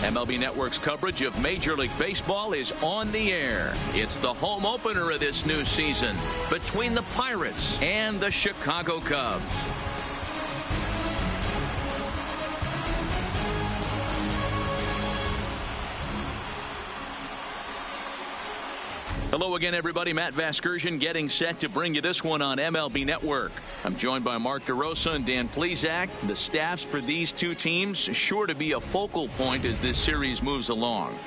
MLB Network's coverage of Major League Baseball is on the air. It's the home opener of this new season between the Pirates and the Chicago Cubs. Hello again, everybody. Matt Vasgersian getting set to bring you this one on MLB Network. I'm joined by Mark DeRosa and Dan Plesac. The staffs for these two teams sure to be a focal point as this series moves along.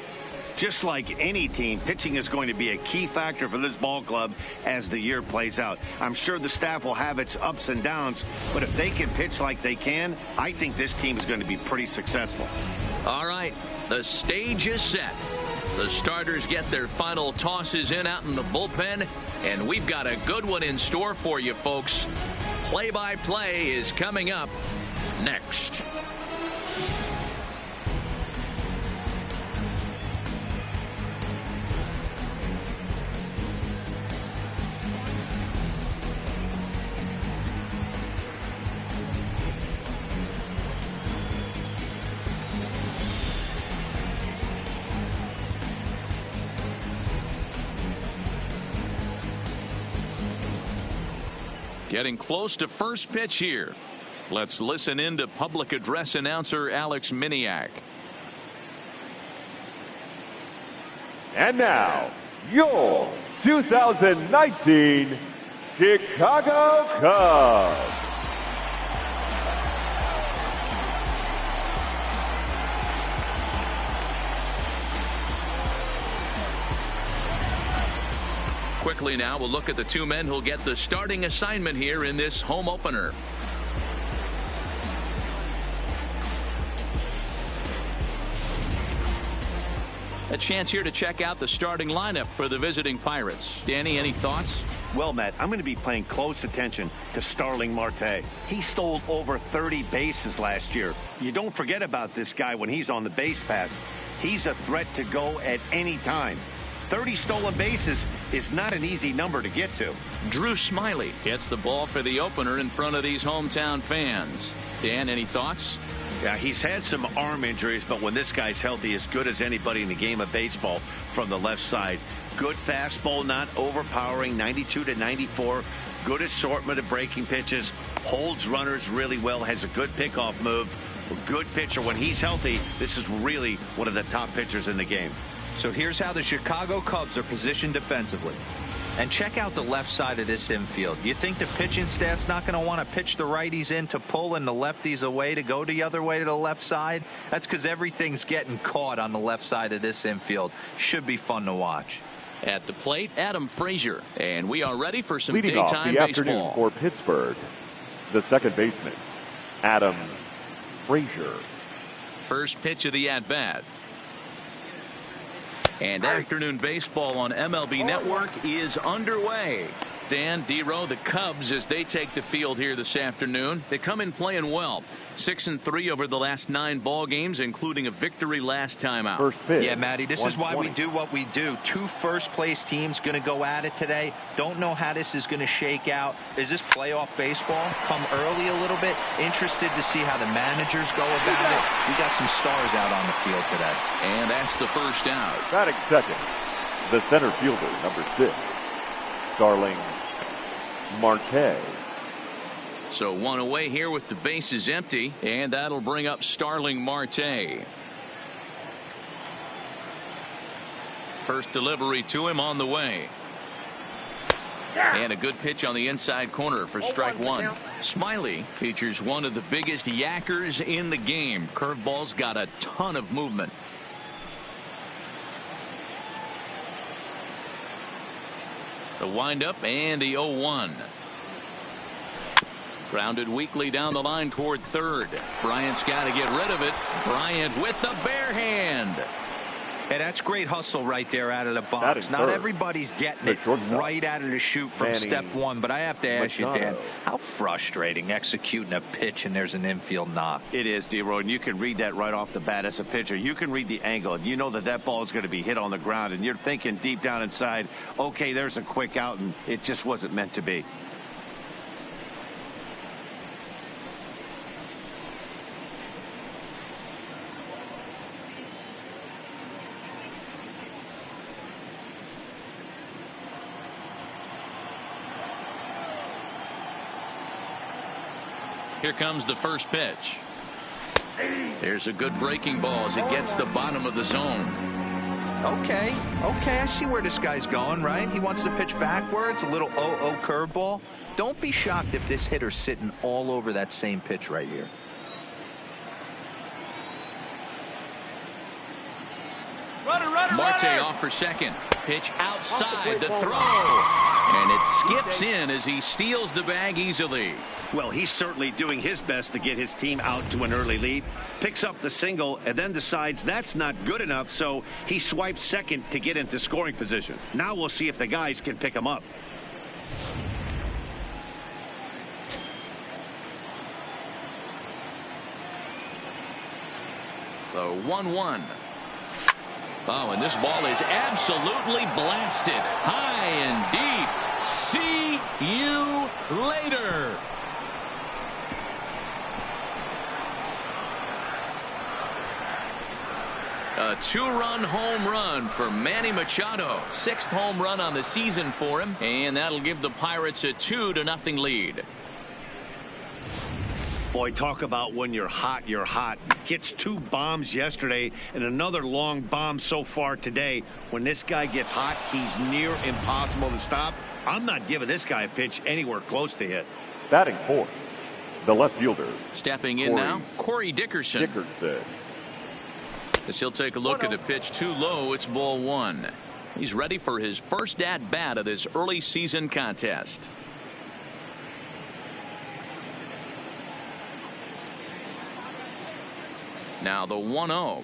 Just like any team, pitching is going to be a key factor for this ball club as the year plays out. I'm sure the staff will have its ups and downs, but if they can pitch like they can, I think this team is going to be pretty successful. All right, the stage is set. The starters get their final tosses in out in the bullpen, and we've got a good one in store for you, folks. Play-by-play is coming up next. Getting close to first pitch here. Let's listen in to public address announcer Alex Miniak. And now, your 2019 Chicago Cubs. Quickly now, we'll look at the two men who'll get the starting assignment here in this home opener. A chance here to check out the starting lineup for the visiting Pirates. Danny, any thoughts? Well, Matt, I'm going to be paying close attention to Starling Marte. He stole over 30 bases last year. You don't forget about this guy when he's on the base pass. He's a threat to go at any time. 30 stolen bases is not an easy number to get to. Drew Smyly gets the ball for the opener in front of these hometown fans. Dan, any thoughts? Yeah, he's had some arm injuries, but when this guy's healthy, as good as anybody in the game of baseball from the left side. Good fastball, not overpowering, 92 to 94. Good assortment of breaking pitches. Holds runners really well, has a good pickoff move. A good pitcher. When he's healthy, this is really one of the top pitchers in the game. So here's how the Chicago Cubs are positioned defensively. And check out the left side of this infield. You think the pitching staff's not going to want to pitch the righties in to pull and the lefties away to go the other way to the left side? That's because everything's getting caught on the left side of this infield. Should be fun to watch. At the plate, Adam Frazier. And we are ready for some Leading daytime off the baseball. afternoon for Pittsburgh, the second baseman, Adam Frazier. First pitch of the at-bat. And afternoon baseball on MLB Network is underway. Dan, D-Row, the Cubs, as they take the field here this afternoon, they come in playing well. 6-3 over the last 9 ball games, including a victory last time out. First pitch. Yeah, Matty, this is why we do what we do. 2 first-place teams going to go at it today. Don't know how this is going to shake out. Is this playoff baseball? Come early a little bit. Interested to see how the managers go about it. We got some stars out on the field today. And that's the first out. Batting second, the center fielder, number 6, Starling Marte. So one away here with the bases empty, and that'll bring up Starling Marte. First delivery to him on the way. And a good pitch on the inside corner for strike one. Smyly features one of the biggest yackers in the game. Curveball's got a ton of movement. The windup and the 0-1. Grounded weakly down the line toward third. Bryant's got to get rid of it. Bryant with the bare hand. Hey, that's great hustle right there out of the box. Not everybody's getting it right out of the chute from step one. But I have to ask you, Dan, how frustrating executing a pitch and there's an infield knock. It is, D-Roy, and you can read that right off the bat as a pitcher. You can read the angle, and you know that that ball is going to be hit on the ground, and you're thinking deep down inside, okay, there's a quick out, and it just wasn't meant to be. Here comes the first pitch. There's a good breaking ball as it gets the bottom of the zone. Okay, I see where this guy's going, right? He wants to pitch backwards, a little 0-0 curveball. Don't be shocked if this hitter's sitting all over that same pitch right here. Marte off for second. Pitch outside the throw. And it skips in as he steals the bag easily. Well, he's certainly doing his best to get his team out to an early lead. Picks up the single and then decides that's not good enough, so he swipes second to get into scoring position. Now we'll see if the guys can pick him up. The 1-1. Oh, and this ball is absolutely blasted. High and deep. See you later. A 2-run home run for Manny Machado. 6th home run on the season for him. And that'll give the Pirates a 2-0 lead. Boy, talk about when you're hot, you're hot. Gets 2 bombs yesterday and another long bomb so far today. When this guy gets hot, he's near impossible to stop. I'm not giving this guy a pitch anywhere close to hit. Batting fourth, the left fielder. Stepping in now, Corey Dickerson. As he'll take a look at a pitch too low, it's ball 1. He's ready for his first at-bat of this early season contest. Now the 1-0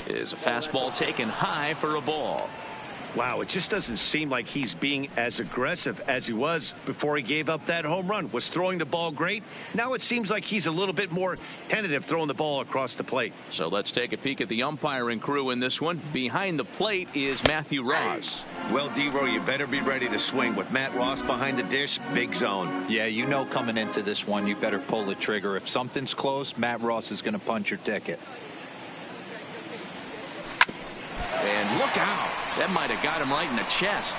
is a fastball taken high for a ball. Wow, it just doesn't seem like he's being as aggressive as he was before he gave up that home run. Was throwing the ball great. Now it seems like he's a little bit more tentative throwing the ball across the plate. So let's take a peek at the umpiring crew in this one. Behind the plate is Matthew Ross. Well, D-Roy, you better be ready to swing. With Matt Ross behind the dish, big zone. Yeah, you know coming into this one, you better pull the trigger. If something's close, Matt Ross is going to punch your ticket. And look out. That might have got him right in the chest.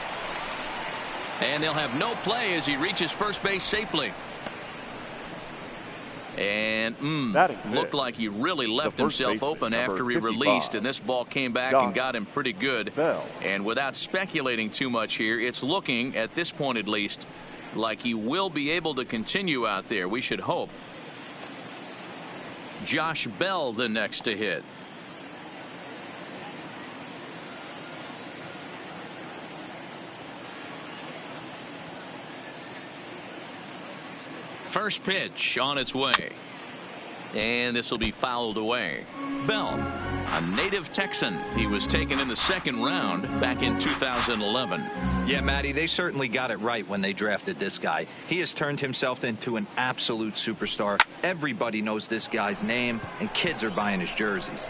And they'll have no play as he reaches first base safely. And looked like he really left himself open after he released, and this ball came back and got him pretty good. And without speculating too much here, it's looking, at this point at least, like he will be able to continue out there. We should hope. Josh Bell the next to hit. First pitch on its way. And this will be fouled away. Bell, a native Texan. He was taken in the 2nd round back in 2011. Yeah, Matty, they certainly got it right when they drafted this guy. He has turned himself into an absolute superstar. Everybody knows this guy's name, and kids are buying his jerseys.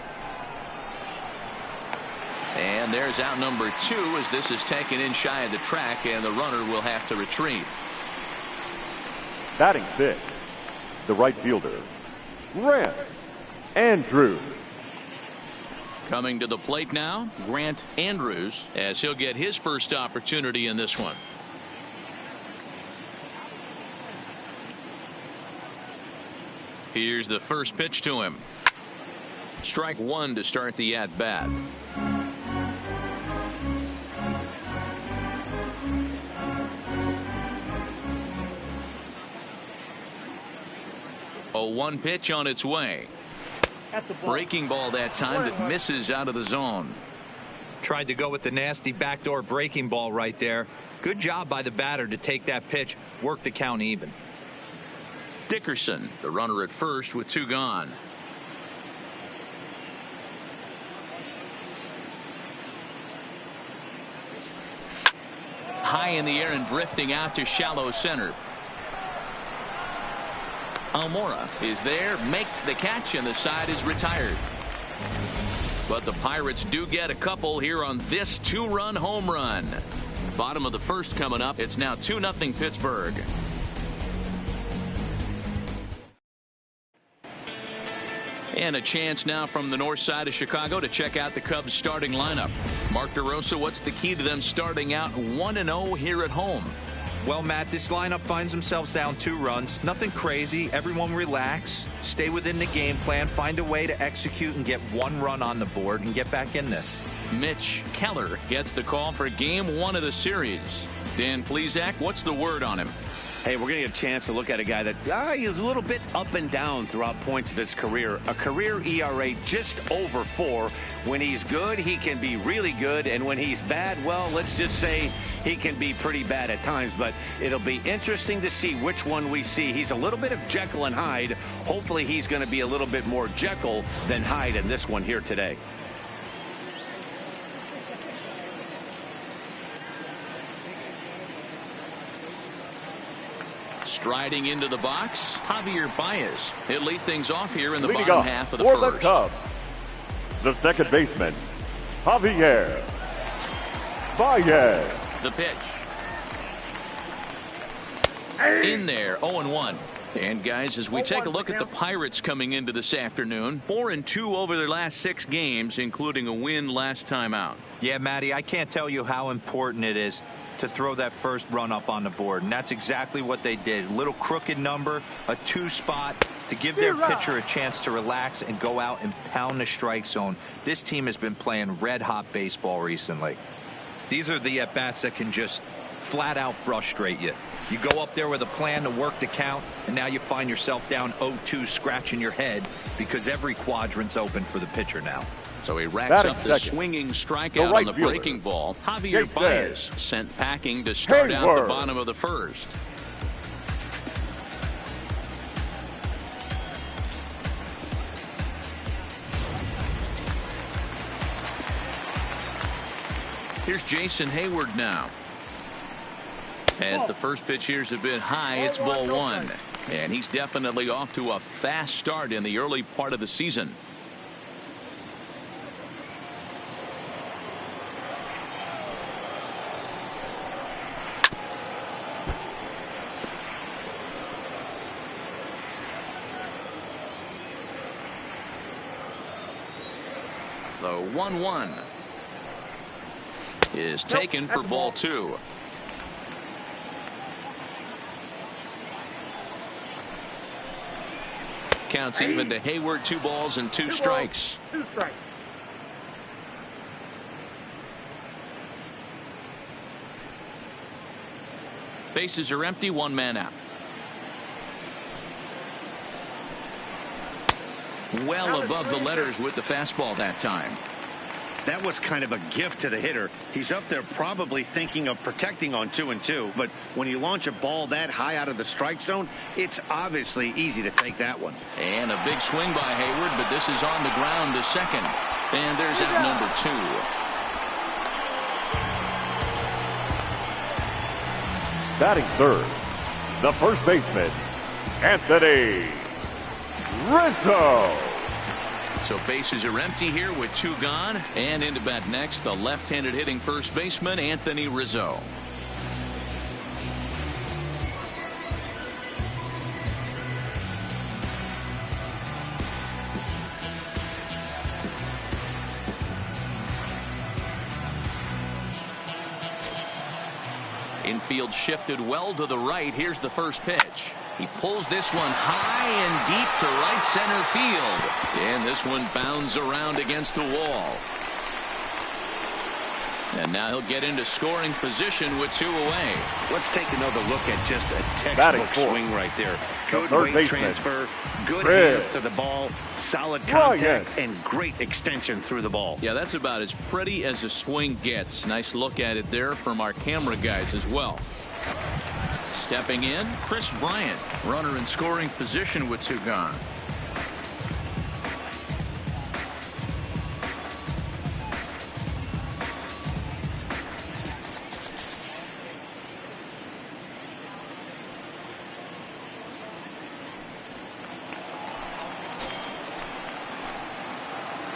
And there's out number 2 as this is taken in shy of the track, and the runner will have to retreat. Batting 6th, the right fielder, Grant Andrews. Coming to the plate now, Grant Andrews, as he'll get his first opportunity in this one. Here's the first pitch to him. Strike 1 to start the at-bat. A 1 pitch on its way. Breaking ball that time that misses out of the zone. Tried to go with the nasty backdoor breaking ball right there. Good job by the batter to take that pitch, work the count even. Dickerson, the runner at first with 2 gone. High in the air and drifting out to shallow center. Almora is there, makes the catch, and the side is retired. But the Pirates do get a couple here on this 2-run home run. Bottom of the 1st coming up. It's now 2-0 Pittsburgh. And a chance now from the north side of Chicago to check out the Cubs starting lineup. Mark DeRosa, what's the key to them starting out 1-0 here at home? Well, Matt, this lineup finds themselves down 2 runs. Nothing crazy. Everyone relax. Stay within the game plan. Find a way to execute and get 1 run on the board and get back in this. Mitch Keller gets the call for game 1 of the series. Dan Plesac, what's the word on him? Hey, we're going to get a chance to look at a guy that is a little bit up and down throughout points of his career. A career ERA just over 4. When he's good, he can be really good. And when he's bad, well, let's just say he can be pretty bad at times. But it'll be interesting to see which one we see. He's a little bit of Jekyll and Hyde. Hopefully he's going to be a little bit more Jekyll than Hyde in this one here today. Striding into the box, Javier Baez. He'll lead things off here in the Leading bottom up half of the for first. the Cubs, the second baseman, Javier Baez. The pitch. In there, 0-1. And guys, as we take a look at the Pirates coming into this afternoon, 4-2 over their last 6 games, including a win last time out. Yeah, Matty, I can't tell you how important it is to throw that first run up on the board, and that's exactly what they did. A little crooked number, a 2 spot to give their pitcher a chance to relax and go out and pound the strike zone. This team has been playing red hot baseball recently. These are the at bats that can just flat out frustrate you. You go up there with a plan to work the count, and now you find yourself down 0-2, scratching your head because every quadrant's open for the pitcher now. So he racks up the second, swinging strikeout right on the fielder, breaking ball. Javier Jake Baez sent packing to start out the bottom of the first. Here's Jason Hayward now. As the first pitch here's a bit high, it's ball 1. And he's definitely off to a fast start in the early part of the season. The 1-1 is taken for ball 2. Counts even to Hayward, 2 balls and 2 strikes. 2 strikes. Bases are empty, 1 man out. Well above the letters with the fastball that time. That was kind of a gift to the hitter. He's up there probably thinking of protecting on 2-2. But when you launch a ball that high out of the strike zone, it's obviously easy to take that one. And a big swing by Hayward, but this is on the ground to second. And there's out number 2. Batting third, the first baseman, Anthony Rizzo. So bases are empty here with 2 gone. And into bat next, the left-handed hitting first baseman, Anthony Rizzo. Infield shifted well to the right. Here's the first pitch. He pulls this one high and deep to right center field. And this one bounds around against the wall. And now he'll get into scoring position with 2 away. Let's take another look at just a textbook swing right there. Good weight transfer, good hands to the ball, solid contact, and great extension through the ball. Yeah, that's about as pretty as a swing gets. Nice look at it there from our camera guys as well. Stepping in, Chris Bryant, runner in scoring position with 2 gone.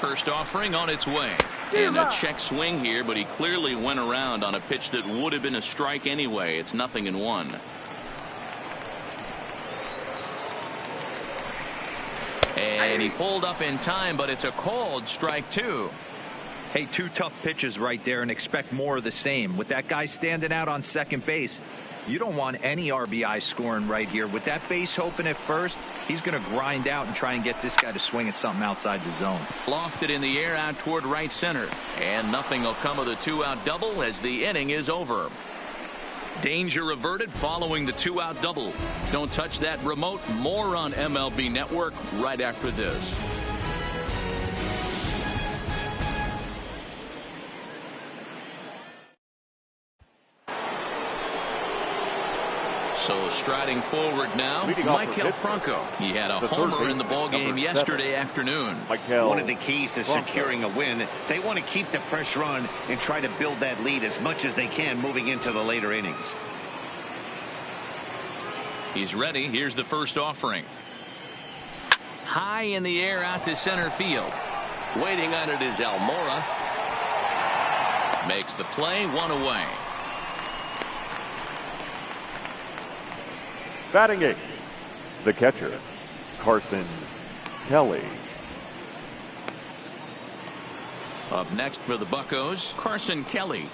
First offering on its way. And a check swing here, but he clearly went around on a pitch that would have been a strike anyway. It's 0-1. And he pulled up in time, but it's a called strike 2. Hey, 2 tough pitches right there, and expect more of the same. With that guy standing out on second base, You don't want any RBI scoring right here. With that base open at first, he's going to grind out and try and get this guy to swing at something outside the zone. Lofted in the air out toward right center. And nothing will come of the 2-out double as the inning is over. Danger averted following the 2-out double. Don't touch that remote. More on MLB Network right after this. So striding forward now, Maikel Franco. He had a homer in the ballgame yesterday afternoon. One of the keys to securing a win, they want to keep the pressure on and try to build that lead as much as they can moving into the later innings. He's ready. Here's the first offering. High in the air out to center field. Waiting on it is Almora. Makes the play, 1 away. Batting 8th, the catcher, Carson Kelly. Up next for the Buccos, Carson Kelly.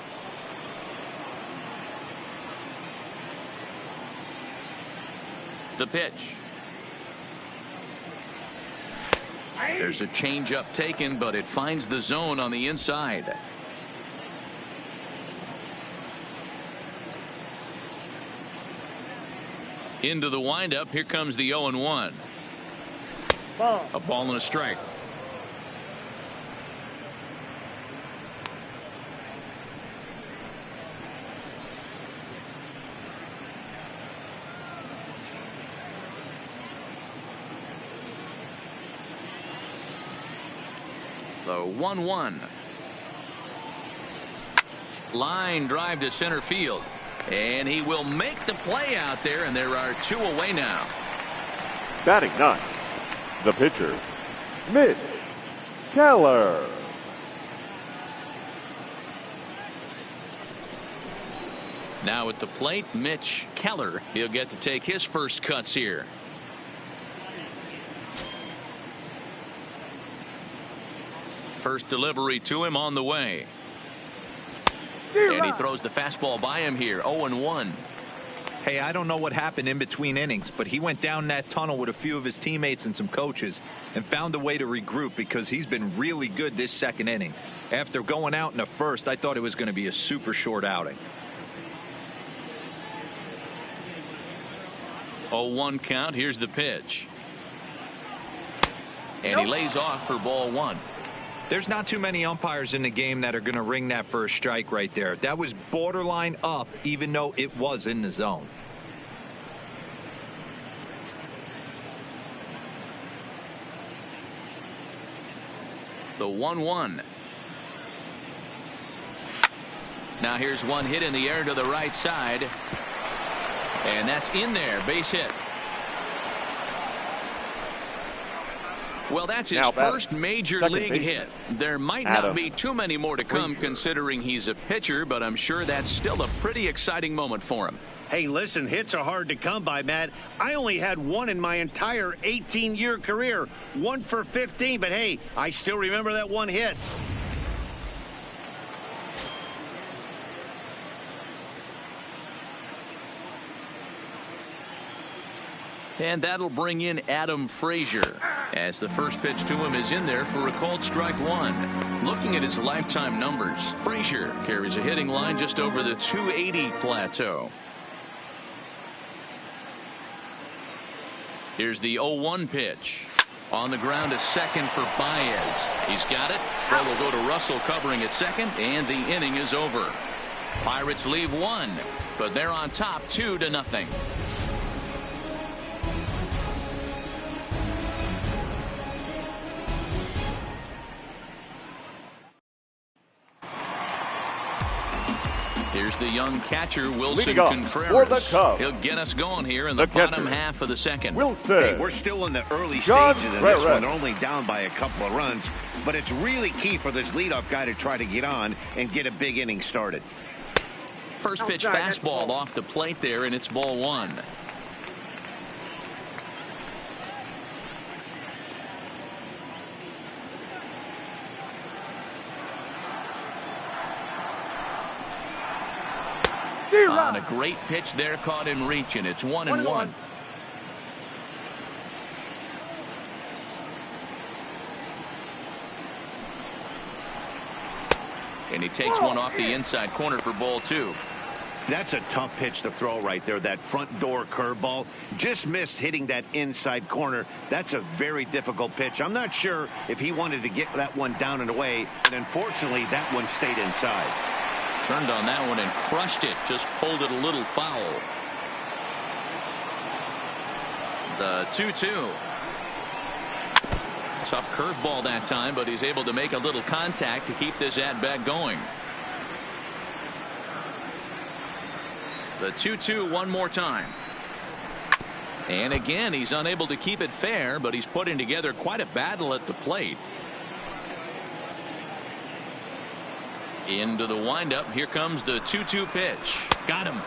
The pitch. There's a changeup taken, but it finds the zone on the inside. Into the windup. Here comes the 0-1. A ball and a strike. The 1-1. Line drive to center field. And he will make the play out there, and there are 2 away now. Batting 9th, the pitcher, Mitch Keller. Now at the plate, Mitch Keller. He'll get to take his first cuts here. First delivery to him on the way. And he throws the fastball by him here. 0-1. Hey, I don't know what happened in between innings, but he went down that tunnel with a few of his teammates and some coaches and found a way to regroup because he's been really good this second inning. After going out in the first, I thought it was going to be a super short outing. 0-1 count. Here's the pitch. And he lays off for ball 1. There's not too many umpires in the game that are going to ring that for a strike right there. That was borderline up, even though it was in the zone. The 1-1. Now here's one hit in the air to the right side. And that's in there. Base hit. Well, that's his first major league hit. There might not be too many more to come considering he's a pitcher, but I'm sure that's still a pretty exciting moment for him. Hey, listen, hits are hard to come by, Matt. I only had one in my entire 18-year career. 1 for 15, but hey, I still remember that one hit. And that'll bring in Adam Frazier as the first pitch to him is in there for a called strike 1. Looking at his lifetime numbers, Frazier carries a hitting line just over the 280 plateau. Here's the 0-1 pitch. On the ground to second for Baez. He's got it. Throw will go to Russell covering at second, and the inning is over. Pirates leave 1, but they're on top 2-0. Here's the young catcher, Wilson Contreras. He'll get us going here in the bottom half of the second. Hey, we're still in the early stages of this one. They're only down by a couple of runs, but it's really key for this leadoff guy to try to get on and get a big inning started. First pitch fastball off the plate there, and it's ball 1. On a great pitch there, caught in reach, and it's 1-1. And he takes one off the inside corner for ball 2. That's a tough pitch to throw right there. That front door curveball just missed hitting that inside corner. That's a very difficult pitch. I'm not sure if he wanted to get that one down and away, and unfortunately that one stayed inside. Turned on that one and crushed it. Just pulled it a little foul. The 2-2. Tough curveball that time, but he's able to make a little contact to keep this at-bat going. The 2-2 one more time. And again, he's unable to keep it fair, but he's putting together quite a battle at the plate. Into the windup. Here comes the 2-2 pitch. Got him.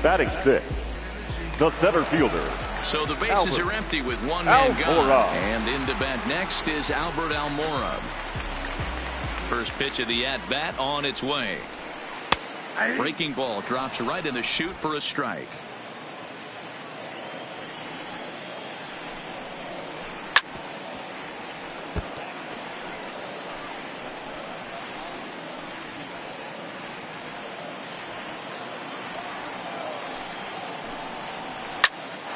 Batting 6, the center fielder. So the bases are empty with one man Almora. gone. And into bat next is Albert Almora. First pitch of the at-bat on its way. Breaking ball drops right in the chute for a strike.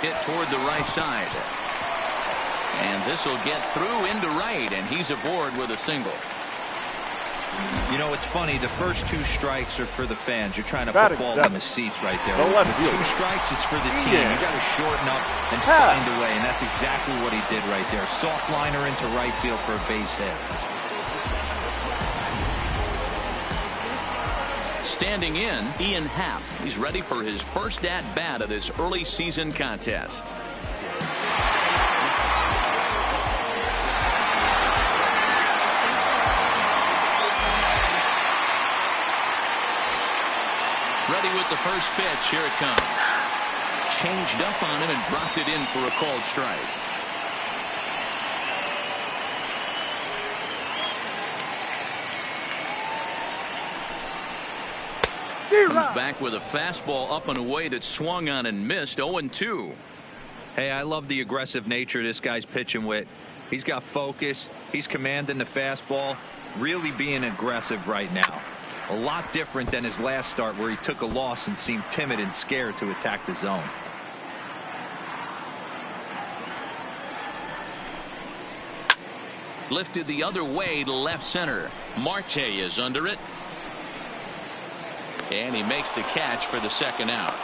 Hit toward the right side. And this will get through into right, and he's aboard with a single. You know, it's funny. The first 2 strikes are for the fans. You're trying to Batting put balls in the seats right there. The left With fielder. 2 strikes, it's for the team. Yeah. You got to shorten up and Ah. find a way, and that's exactly what he did right there. Soft liner into right field for a base hit. Standing in, Ian Happ. He's ready for his first at-bat of this early season contest. Ready with the first pitch. Here it comes. Changed up on him and dropped it in for a called strike. Comes back with a fastball up and away that swung on and missed. 0-2. Hey, I love the aggressive nature this guy's pitching with. He's got focus. He's commanding the fastball. Really being aggressive right now. A lot different than his last start where he took a loss and seemed timid and scared to attack the zone. Lifted the other way to left center. Marte is under it. And he makes the catch for the second out.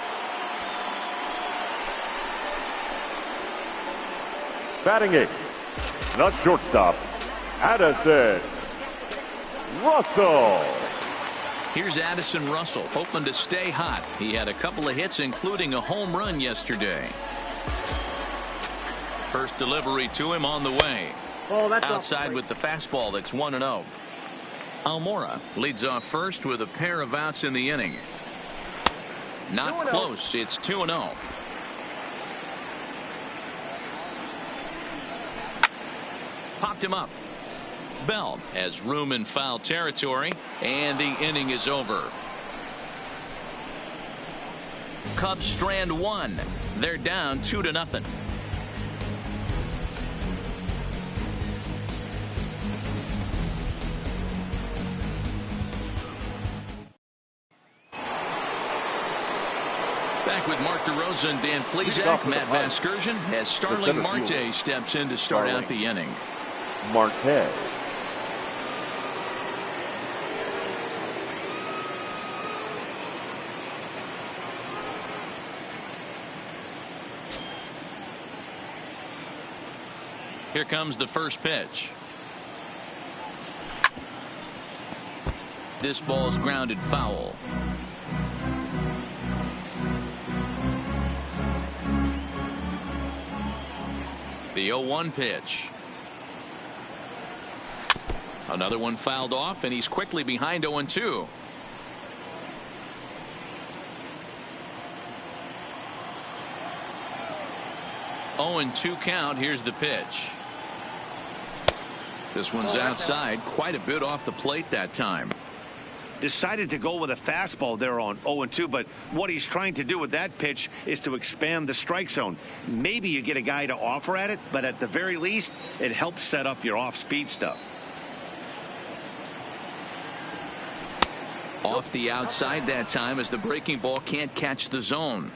Batting 8, the shortstop, Addison Russell. Here's Addison Russell, hoping to stay hot. He had a couple of hits, including a home run yesterday. First delivery to him on the way. Outside with the fastball. That's 1-0. Almora leads off first with a pair of outs in the inning. Not close. It's 2-0. Popped him up. Bell has room in foul territory, and the inning is over. Cubs strand 1. They're down 2-0. Back with Mark DeRosa and Dan Plesac. Matt Vasgersian as Starling Marte steps in to start out the inning. Marte. Here comes the first pitch. This ball's grounded foul. The 0-1 pitch. Another one fouled off, and he's quickly behind 0-2. Oh, and 2 count. Here's the pitch. This one's outside, quite a bit off the plate that time. Decided to go with a fastball there on 0-2, but what he's trying to do with that pitch is to expand the strike zone. Maybe you get a guy to offer at it, but at the very least, it helps set up your off-speed stuff. Off the outside that time as the breaking ball can't catch the zone.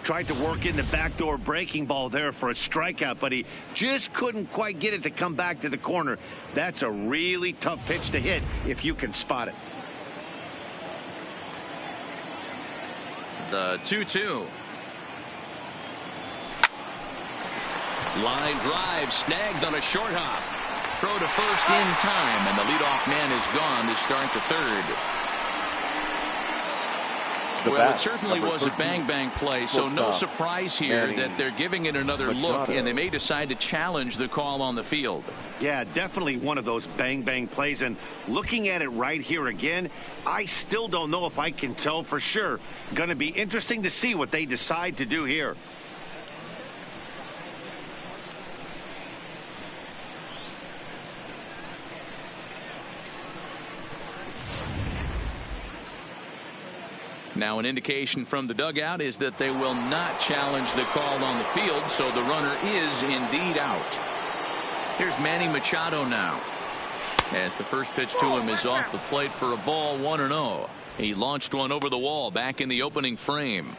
Tried to work in the backdoor breaking ball there for a strikeout, but he just couldn't quite get it to come back to the corner. That's a really tough pitch to hit if you can spot it. The 2-2. Line drive snagged on a short hop. Throw to first in time, and the leadoff man is gone to start the third. Well, it certainly was a bang-bang play, so no surprise here that they're giving it another look, and they may decide to challenge the call on the field. Yeah, definitely one of those bang-bang plays, and looking at it right here again, I still don't know if I can tell for sure. Going to be interesting to see what they decide to do here. Now an indication from the dugout is that they will not challenge the call on the field, so the runner is indeed out. Here's Manny Machado now, as the first pitch to him is off the plate for a ball, 1-0. He launched one over the wall back in the opening frame.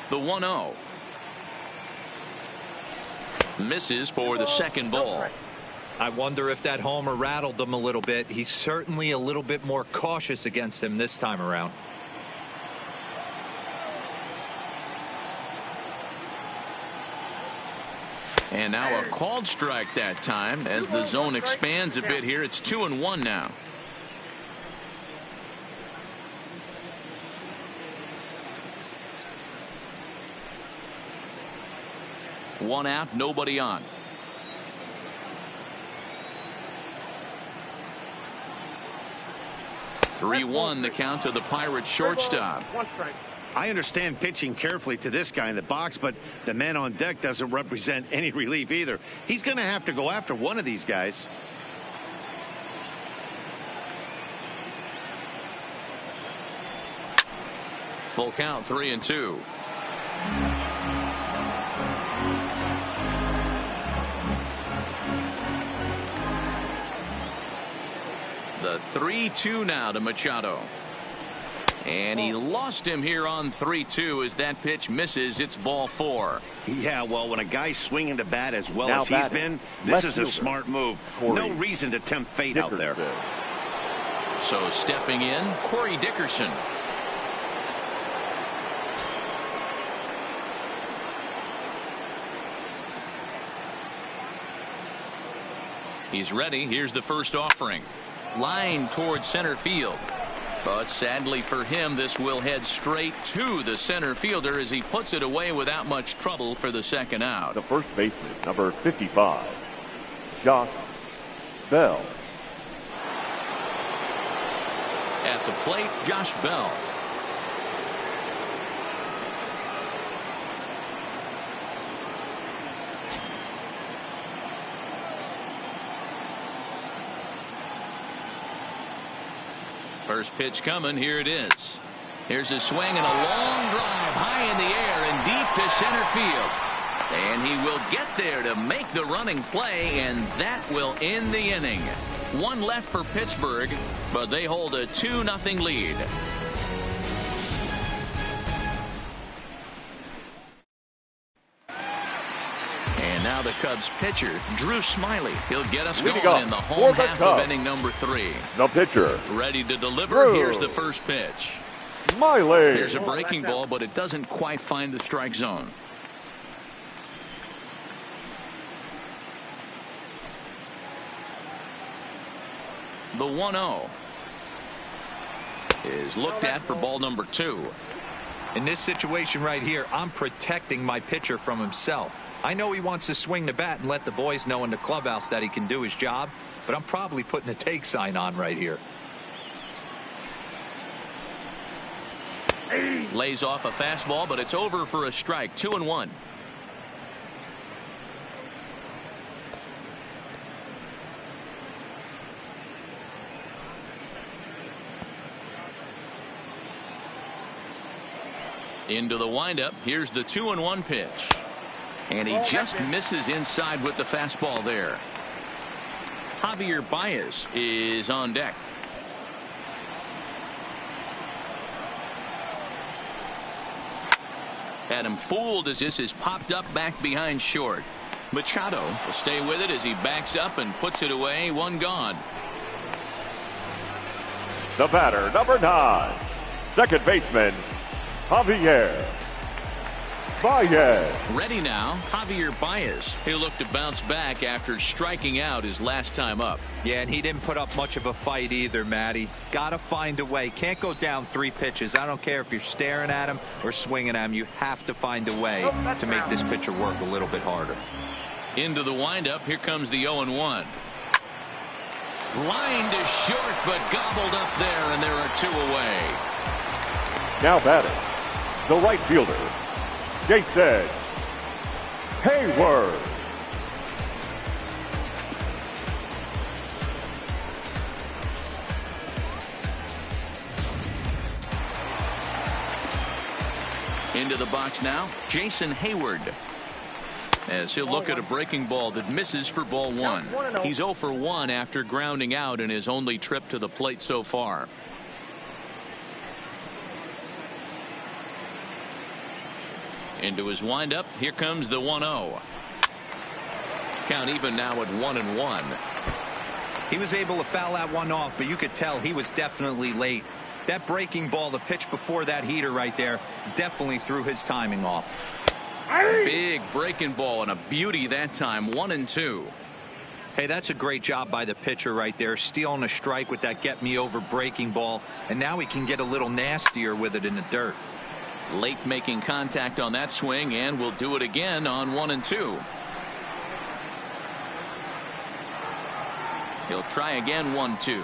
The 1-0 misses for the second ball. I wonder if that homer rattled him a little bit. He's certainly a little bit more cautious against him this time around. And now a called strike that time as the zone expands a bit here. It's 2-1 now. One out, nobody on. Three-1 the count to the Pirates shortstop. I understand pitching carefully to this guy in the box, but the man on deck doesn't represent any relief either. He's going to have to go after one of these guys. Full count, 3-2. The 3-2 now to Machado. And he lost him here on 3-2 as that pitch misses. It's ball 4. Yeah, well, when a guy's swinging the bat as well as he's been, this is a smart move. No reason to tempt fate out there. So stepping in, Corey Dickerson. He's ready. Here's the first offering. Line towards center field. But sadly for him, this will head straight to the center fielder as he puts it away without much trouble for the second out. The first baseman, number 55, Josh Bell. At the plate, Josh Bell. First pitch coming. Here it is. Here's a swing and a long drive high in the air and deep to center field. And he will get there to make the running play, and that will end the inning. One left for Pittsburgh, but they hold a 2-0 lead. And now the Cubs pitcher, Drew Smyly. He'll get us going in the home half of inning number 3. The pitcher. Ready to deliver. Drew Here's the first pitch. Smyly. Here's a breaking ball, but it doesn't quite find the strike zone. The 1-0 is looked at for ball number 2. In this situation right here, I'm protecting my pitcher from himself. I know he wants to swing the bat and let the boys know in the clubhouse that he can do his job, but I'm probably putting a take sign on right here. Lays off a fastball, but it's over for a strike. 2-1. Into the windup. Here's the 2-1 pitch. And he just misses inside with the fastball there. Javier Baez is on deck. Had him fooled as this is popped up back behind short. Machado will stay with it as he backs up and puts it away. One gone. The batter, number 9, second baseman, Javier Baez. Ready now, Javier Baez. He'll look to bounce back after striking out his last time up. Yeah, and he didn't put up much of a fight either, Matty. Got to find a way. Can't go down 3 pitches. I don't care if you're staring at him or swinging at him. You have to find a way to make this pitcher work a little bit harder. Into the windup. Here comes the 0-1. Line to short, but gobbled up there, and there are 2 away. Now batting, the right fielder, Jason Hayward. Into the box now, Jason Hayward. As he'll look at a breaking ball that misses for ball 1. He's 0 for 1 after grounding out in his only trip to the plate so far. Into his windup. Here comes the 1-0. Count even now at 1-1. He was able to foul that one off, but you could tell he was definitely late. That breaking ball, the pitch before that heater right there, definitely threw his timing off. Big breaking ball and a beauty that time. 1-2. Hey, that's a great job by the pitcher right there, stealing a strike with that get me over breaking ball, and now he can get a little nastier with it in the dirt. Late making contact on that swing, and will do it again on 1-2. He'll try again. 1-2.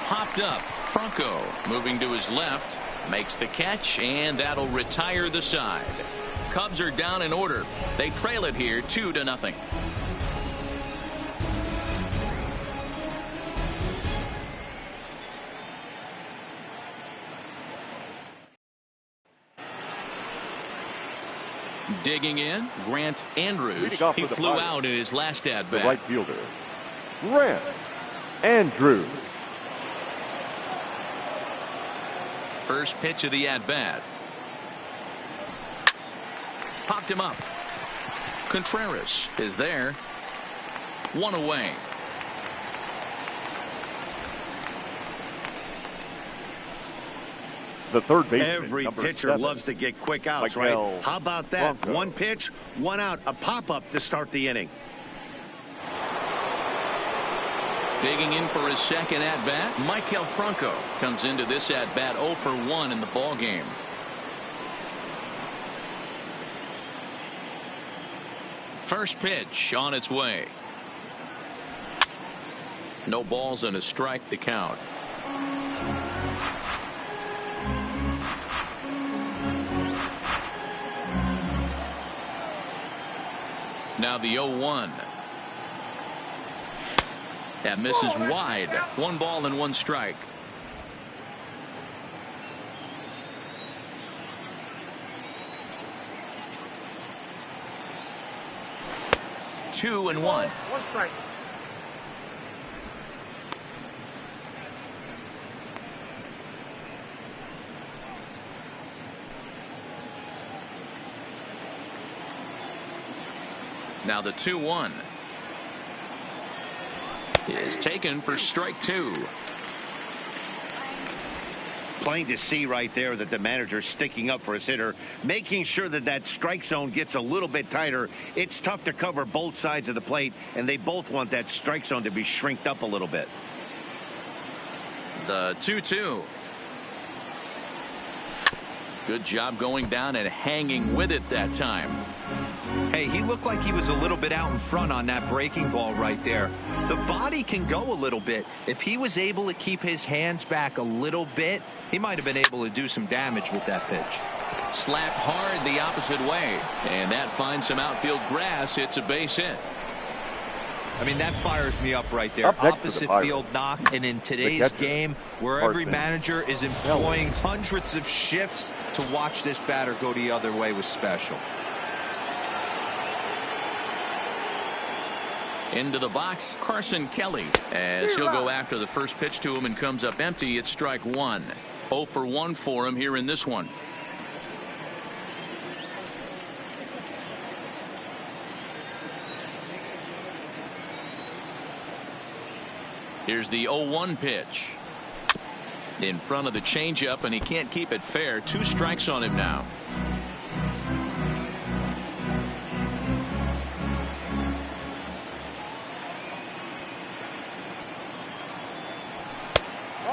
Popped up. Franco moving to his left, makes the catch, and that'll retire the side. Cubs are down in order. They trail it here 2-0. Digging in, Grant Andrews. He flew out in his last at bat. The right fielder, Grant Andrews. First pitch of the at bat. Popped him up. Contreras is there. 1 away. The third baseman, every pitcher 7, loves to get quick outs, Miguel right? How about that? Franco. 1 pitch, 1 out, a pop-up to start the inning. Digging in for his second at bat, Miguel Franco comes into this at bat 0 for 1 in the ball game. First pitch on its way. No balls and a strike to count. Now the 0-1. That misses wide. 1 ball and 1 strike. Two and one. 1 strike. Now the 2-1 is taken for strike 2. Plain to see right there that the manager's sticking up for his hitter, making sure that that strike zone gets a little bit tighter. It's tough to cover both sides of the plate, and they both want that strike zone to be shrinked up a little bit. The 2-2. Good job going down and hanging with it that time. Hey, he looked like he was a little bit out in front on that breaking ball right there. The body can go a little bit. If he was able to keep his hands back a little bit, he might have been able to do some damage with that pitch. Slapped hard the opposite way, and that finds some outfield grass. It's a base hit. I mean, that fires me up right there. Opposite field knock, and in today's game, where every manager is employing hundreds of shifts, to watch this batter go the other way was special. Into the box, Carson Kelly, as he'll go after the first pitch to him and comes up empty. It's strike one. 0 for 1 for him here in this one. Here's the 0-1 pitch. In front of the changeup, and he can't keep it fair. 2 strikes on him now.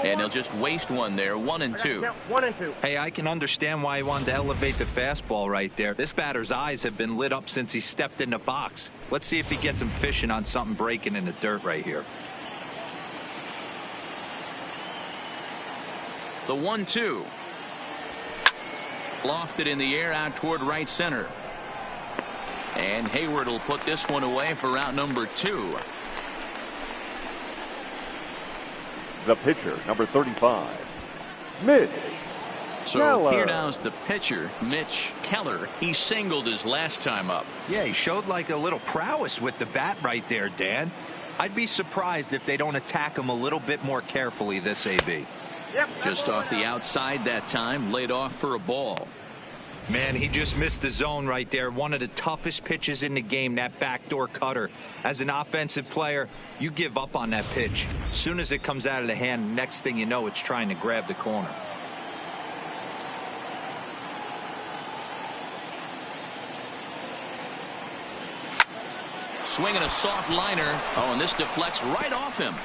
And he'll just waste one there. 1-2. 1-2. Hey, I can understand why he wanted to elevate the fastball right there. This batter's eyes have been lit up since he stepped in the box. Let's see if he gets him fishing on something breaking in the dirt right here. The 1-2. Lofted in the air out toward right center. And Hayward will put this one away for out number 2. The pitcher, number 35, Mitch So Keller. here now's the pitcher, Mitch Keller. He singled his last time up. Yeah, he showed like a little prowess with the bat right there, Dan. I'd be surprised if they don't attack him a little bit more carefully this AB. Just off the outside that time, laid off for a ball. Man, he just missed the zone right there. One of the toughest pitches in the game, that backdoor cutter. As an offensive player, you give up on that pitch. As soon as it comes out of the hand, next thing you know, it's trying to grab the corner. Swinging a soft liner. Oh, and this deflects right off him.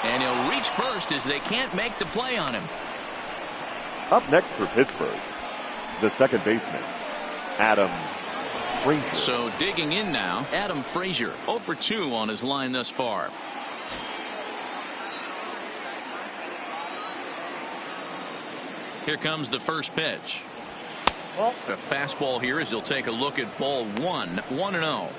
And he'll reach first as they can't make the play on him. Up next for Pittsburgh, the second baseman, Adam Frazier. So digging in now, Adam Frazier, 0 for 2 on his line thus far. Here comes the first pitch. A fastball here as he'll take a look at ball 1. 1-0.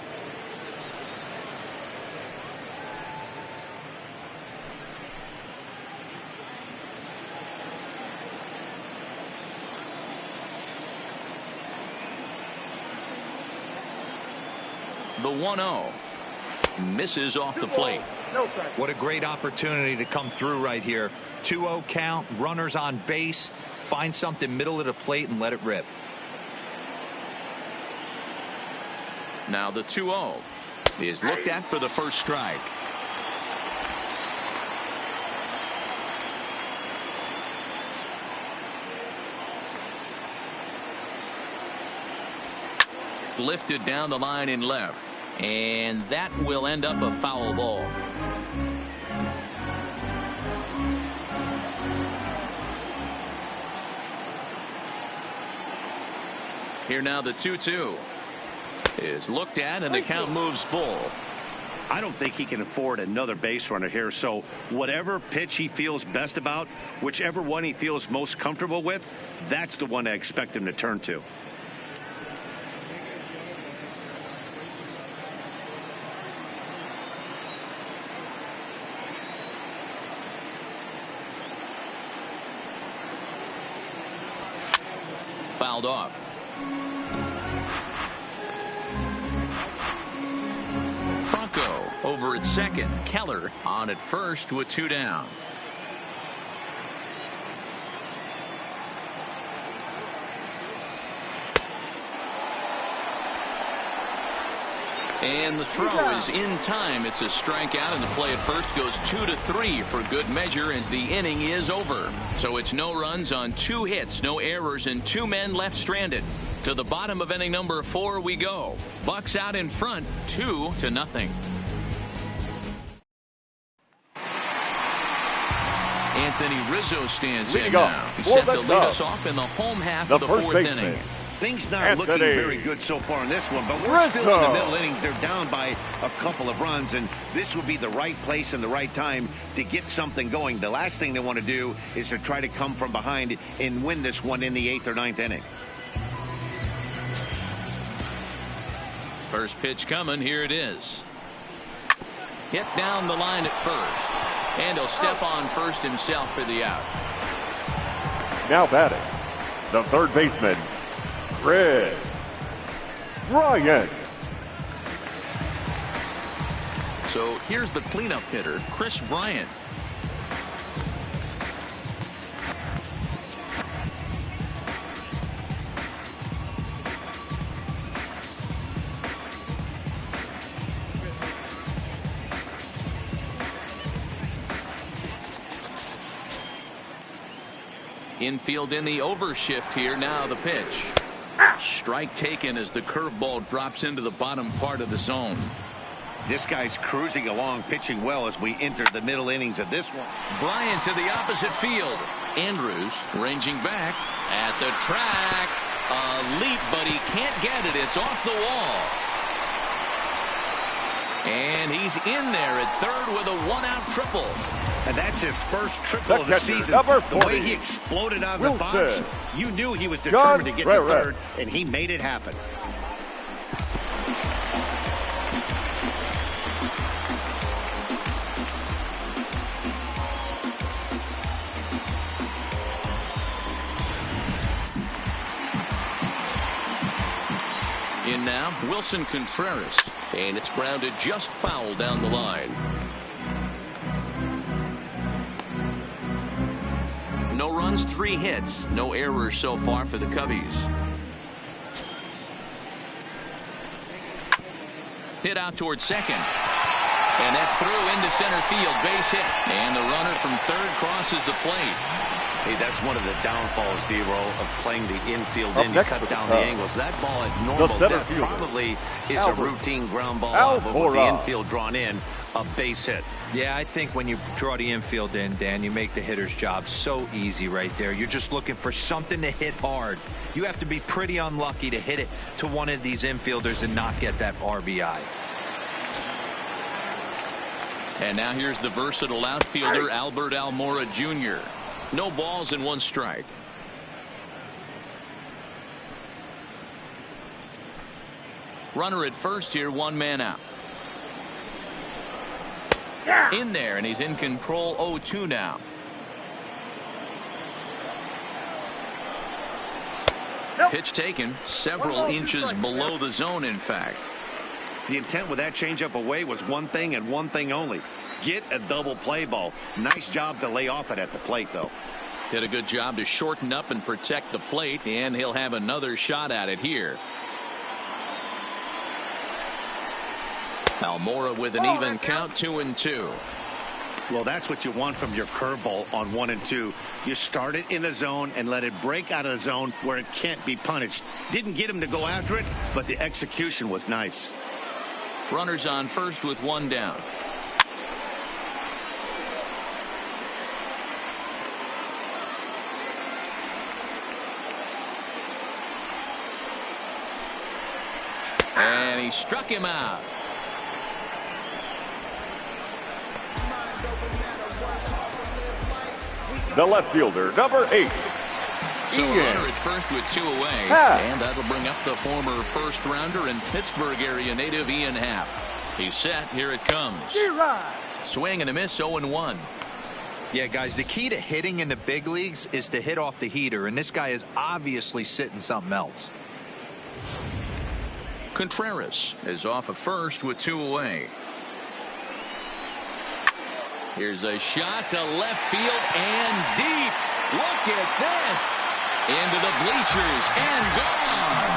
The 1-0 misses off the plate. What a great opportunity to come through right here. 2-0 count, runners on base. Find something middle of the plate and let it rip. Now the 2-0 is looked at for the first strike. Lifted down the line in left, and that will end up a foul ball. Here now the 2-2 is looked at, and the count moves full. I don't think he can afford another base runner here, so whatever pitch he feels best about, whichever one he feels most comfortable with, that's the one I expect him to turn to. Fouled off. Franco over at second. Keller on at first with 2 down. And the throw is in time. It's a strikeout, and the play at first goes 2-3 for good measure as the inning is over. So it's no runs on 2 hits, no errors, and 2 men left stranded. To the bottom of inning number 4 we go. Bucks out in front, 2-0. Anthony Rizzo stands in now. He's set to lead us off in the home half of the 4th inning. Things not looking very good so far in this one, but we're still in the middle innings. They're down by a couple of runs, and this would be the right place and the right time to get something going. The last thing they want to do is to try to come from behind and win this one in the 8th or 9th inning. First pitch coming. Here it is. Hit down the line at first. And he'll step on first himself for the out. Now batting, the third baseman, Chris Bryant. So here's the cleanup hitter, Chris Bryant. Infield in the overshift here. Now the pitch. Strike taken as the curveball drops into the bottom part of the zone. This guy's cruising along, pitching well as we enter the middle innings of this one. Bryant to the opposite field. Andrews ranging back at the track. A leap, but he can't get it. It's off the wall. And he's in there at third with a one-out triple. And that's his first triple of the season. The way he exploded out of the box, you knew he was determined to get to third, and he made it happen. In now, Wilson Contreras. And it's grounded just foul down the line. No runs, 3 hits. No errors so far for the Cubbies. Hit out towards second. And that's through into center field. Base hit. And the runner from third crosses the plate. Hey, that's one of the downfalls, D-Roll, of playing the infield in. You cut down the angles. That ball at normal depth probably is a routine ground ball out, but with the infield drawn in, a base hit. Yeah, I think when you draw the infield in, Dan, you make the hitter's job so easy right there. You're just looking for something to hit hard. You have to be pretty unlucky to hit it to one of these infielders and not get that RBI. And now here's the versatile outfielder, Albert Almora Jr. No balls and 1 strike. Runner at first here, 1 man out. In there, and he's in control. 0-2 now. Pitch taken several inches below the zone, in fact. The intent with that changeup away was one thing and one thing only. Get a double play ball. Nice job to lay off it at the plate, though. Did a good job to shorten up and protect the plate, and he'll have another shot at it here. Almora with an even count, 2-2. Well, that's what you want from your curveball on 1 and 2. You start it in the zone and let it break out of the zone where it can't be punished. Didn't get him to go after it, but the execution was nice. Runners on first with 1 down. And he struck him out. The left fielder, number 8. So a runner at first with 2 away. And that'll bring up the former first rounder and Pittsburgh area native Ian Happ. He's set. Here it comes. Swing and a miss, 0-1. Yeah, guys, the key to hitting in the big leagues is to hit off the heater, and this guy is obviously sitting something else. Contreras is off of first with 2 away. Here's a shot to left field and deep. Look at this. Into the bleachers and gone.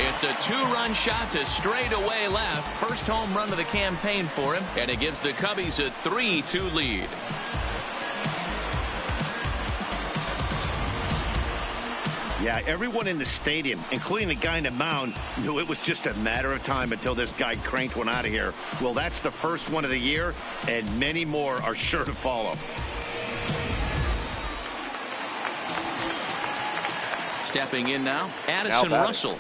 It's a 2-run shot to straightaway left. First home run of the campaign for him, and it gives the Cubbies a 3-2 lead. Yeah, everyone in the stadium, including the guy in the mound, knew it was just a matter of time until this guy cranked one out of here. Well, that's the first one of the year, and many more are sure to follow. Stepping in now, Addison Russell.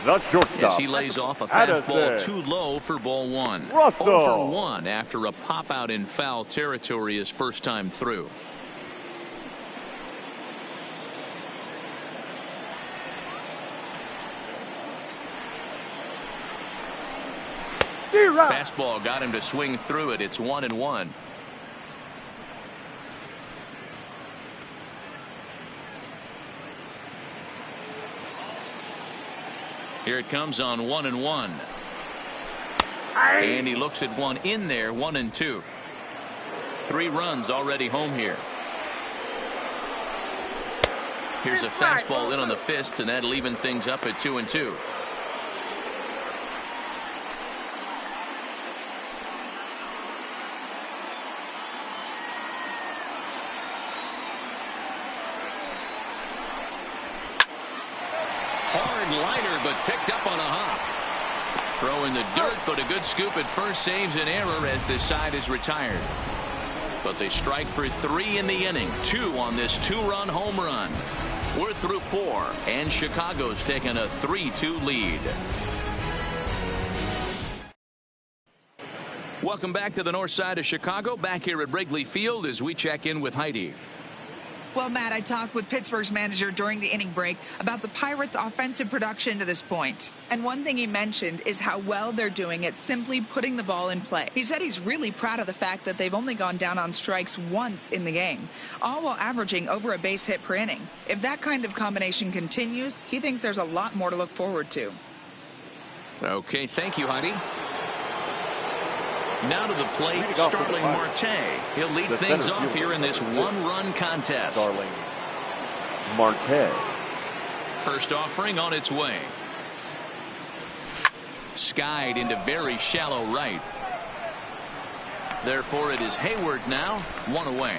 The shortstop. As he lays off a fastball Addison. too low for ball one. Russell. 0 for 1 after a pop out in foul territory his first time through. Fastball got him to swing through it. It's 1-1. Here it comes on 1-1. And he looks at one in there, 1-2. 3 runs already home here. Here's a fastball in on the fists, and that'll even things up at 2-2. Hard liner, but picked up on a hop. Throw in the dirt, but a good scoop at first saves an error as this side is retired. But they strike for 3 in the inning. 2 on this 2-run home run. We're through 4, and Chicago's taken a 3-2 lead. Welcome back to the north side of Chicago. Back here at Wrigley Field as we check in with Heidi. Well, Matt, I talked with Pittsburgh's manager during the inning break about the Pirates' offensive production to this point. And one thing he mentioned is how well they're doing at simply putting the ball in play. He said he's really proud of the fact that they've only gone down on strikes once in the game, all while averaging over a base hit per inning. If that kind of combination continues, he thinks there's a lot more to look forward to. Okay, thank you, Heidi. Now to the plate, Starling Marte. He'll lead things off here in this 1-run contest. Starling Marte. First offering on its way. Skied into very shallow right. Therefore, it is Hayward now, 1 away.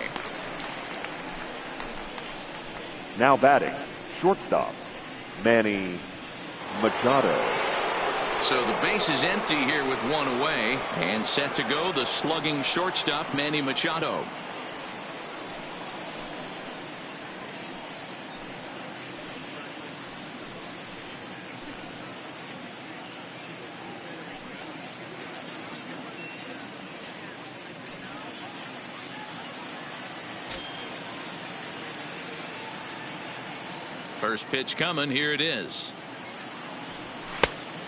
Now batting, shortstop, Manny Machado. So the base is empty here with 1 away, and set to go the slugging shortstop Manny Machado. First pitch coming, here it is.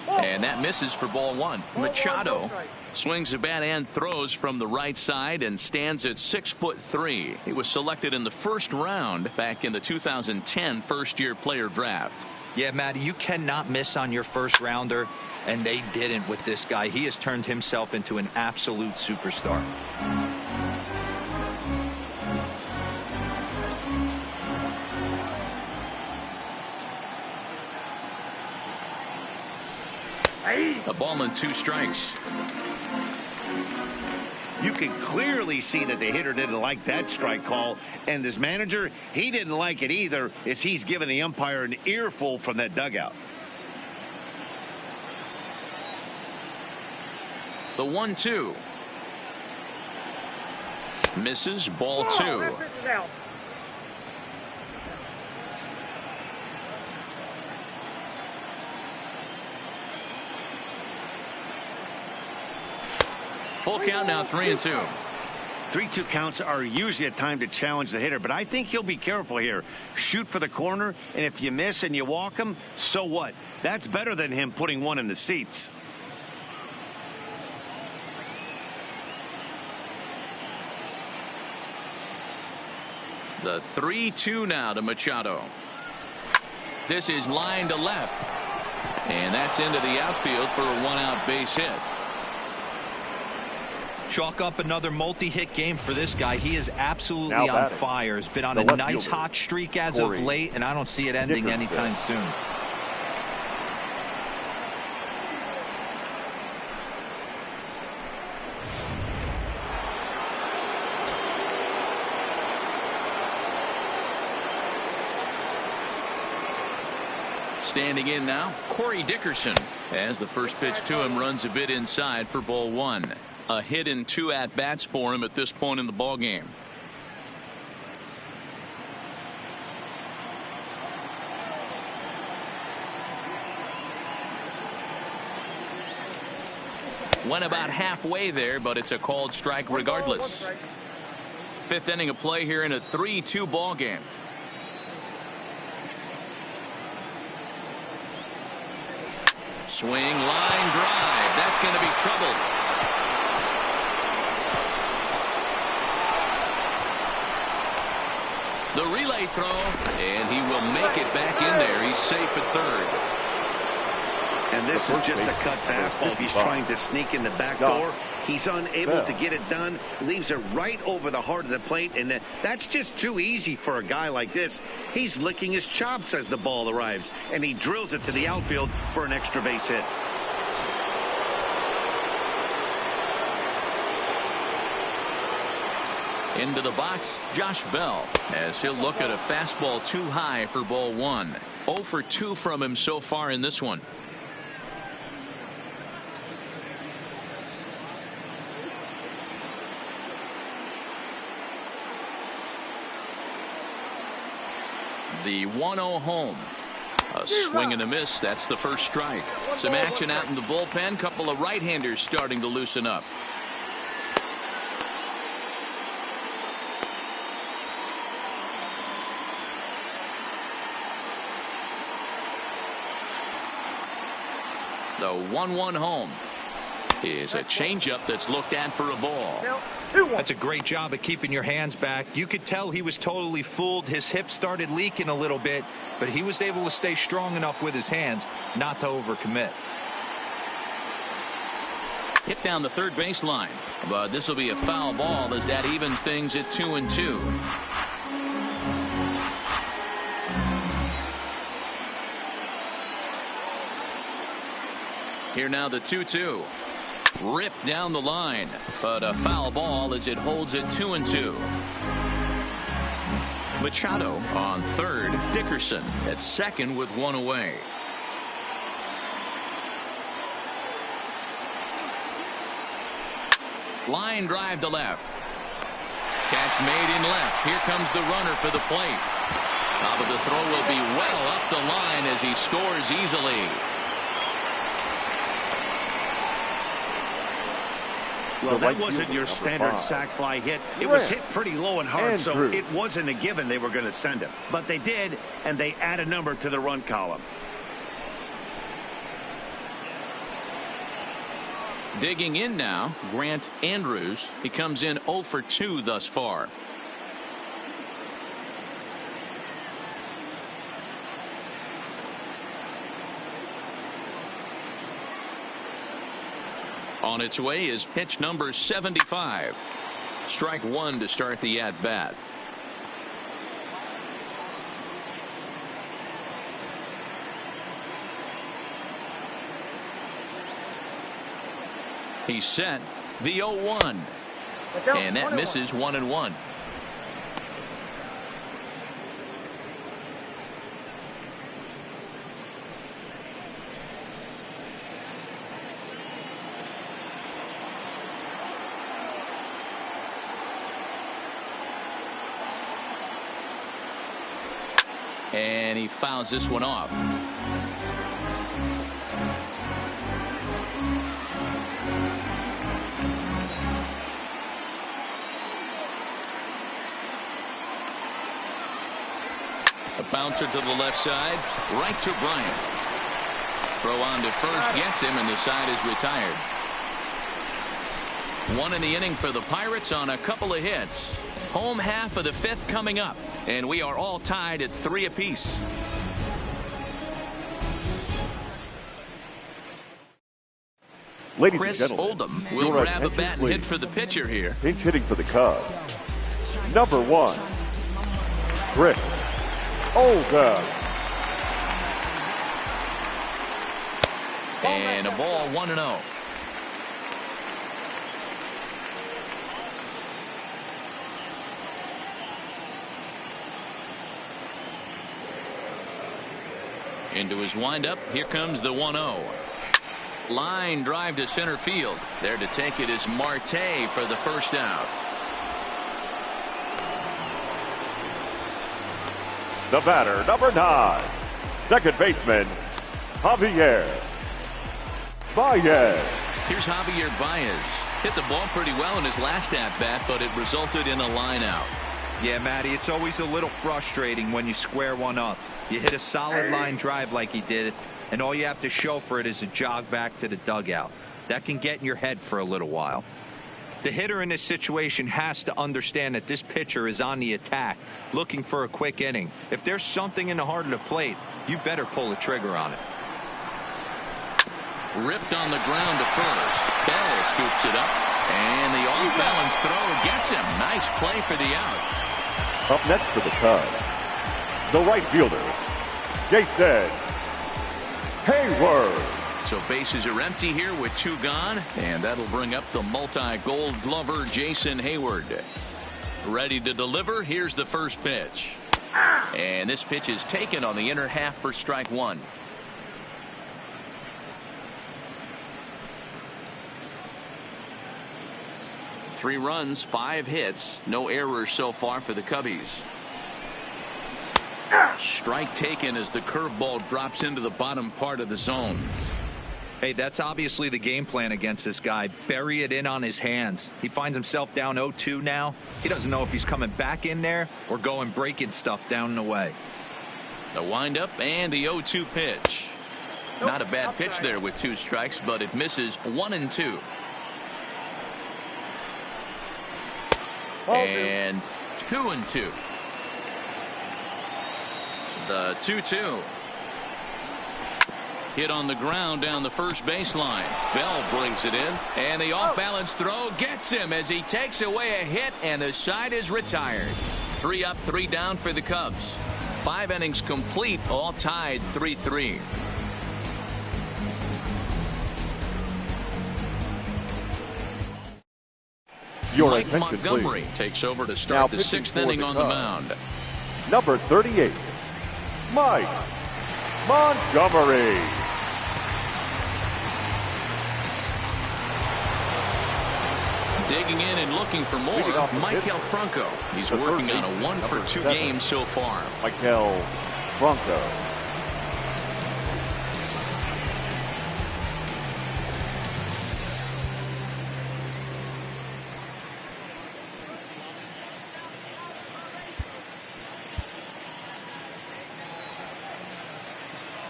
And that misses for ball 1. Machado swings the bat and throws from the right side and stands at 6'3". He was selected in the first round back in the 2010 first-year player draft. Yeah, Matt, you cannot miss on your first rounder, and they didn't with this guy. He has turned himself into an absolute superstar. A ball and 2 strikes. You can clearly see that the hitter didn't like that strike call, and his manager, he didn't like it either, as he's giving the umpire an earful from that dugout. The 1-2. Misses, ball 2. Full count now, 3-2. 3-2 counts are usually a time to challenge the hitter, but I think he'll be careful here. Shoot for the corner, and if you miss and you walk him, so what? That's better than him putting one in the seats. The 3-2 now to Machado. This is line to left. And that's into the outfield for a 1-out base hit. Chalk up another multi-hit game for this guy. He is absolutely on fire. He's been on a nice hot streak as of late, and I don't see it ending anytime soon. Standing in now, Corey Dickerson, as the first pitch to him runs a bit inside for ball 1. A hit in 2 at-bats for him at this point in the ballgame. Went about halfway there, but it's a called strike regardless. Fifth inning of play here in a 3-2 ball game. Swing, line drive. That's going to be trouble. The relay throw, and he will make it back in there. He's safe at third. And this is just a cut fastball. He's trying to sneak in the back door. He's unable to get it done. Leaves it right over the heart of the plate, and that's just too easy for a guy like this. He's licking his chops as the ball arrives, and he drills it to the outfield for an extra base hit. Into the box, Josh Bell, as he'll look at a fastball too high for ball one. 0 for 2 from him so far in this one. The 1-0 home. A swing and a miss. That's the first strike. Some action out in the bullpen. Couple of right-handers starting to loosen up. The 1-1 home is a changeup that's looked at for a ball. That's a great job of keeping your hands back. You could tell he was totally fooled. His hip started leaking a little bit, but he was able to stay strong enough with his hands not to overcommit. Hit down the third baseline, but this will be a foul ball as that evens things at 2-2. Here now the 2-2. Ripped down the line, but a foul ball as it holds it 2-2. Machado on third. Dickerson at second with one away. Line drive to left. Catch made in left. Here comes the runner for the plate. But the throw will be well up the line as he scores easily. Well, that wasn't your standard sac fly hit. It was hit pretty low and hard, so it wasn't a given they were going to send him. But they did, and they add a number to the run column. Digging in now, Grant Andrews. He comes in 0 for 2 thus far. On its way is pitch number 75. Strike one to start the at-bat. He's set. The 0-1. And that misses 1-1. And he fouls this one off. A bouncer to the left side, right to Bryant. Throw on to first gets him, and the side is retired. One in the inning for the Pirates on a couple of hits. Home half of the fifth coming up, and we are all tied at 3 apiece. Ladies Chris and gentlemen, Oldham will grab a bat and hit for the pitcher here. Pinch hitting for the Cubs. Number 1, Chris Oldham. And a ball 1-0. Into his windup. Here comes the 1-0. Line drive to center field. There to take it is Marte for the first out. The batter, number 9, second baseman, Javier Baez. Here's Javier Baez. Hit the ball pretty well in his last at-bat, but it resulted in a line out. Yeah, Matty, it's always a little frustrating when you square one up. You hit a solid line drive like he did, and all you have to show for it is a jog back to the dugout. That can get in your head for a little while. The hitter in this situation has to understand that this pitcher is on the attack, looking for a quick inning. If there's something in the heart of the plate, you better pull the trigger on it. Ripped on the ground to first. Bell scoops it up, and the off-balance throw gets him. Nice play for the out. Up next for the Cubs, the right fielder, Jason Hayward. So bases are empty here with 2 gone, and that'll bring up the multi-gold glover Jason Hayward. Ready to deliver. Here's the first pitch. And this pitch is taken on the inner half for strike 1. Three runs, 5 hits, no errors so far for the Cubbies. Strike taken as the curveball drops into the bottom part of the zone. Hey, that's obviously the game plan against this guy. Bury it in on his hands. He finds himself down 0-2 now. He doesn't know if he's coming back in there or going breaking stuff down and away. The windup and the 0-2 pitch. Not a bad pitch there with 2 strikes, but it misses 1-2. And 2-2. The 2-2. Hit on the ground down the first baseline. Bell brings it in, and the off-balance throw gets him as he takes away a hit, and the side is retired. 3 up, 3 down for the Cubs. 5 innings complete, all tied 3-3. Mike Montgomery takes over to start the 6th inning on the mound. Number 38, Mike Montgomery. Digging in and looking for more, Maikel Franco. He's working on a 1-for-2 game so far. Maikel Franco.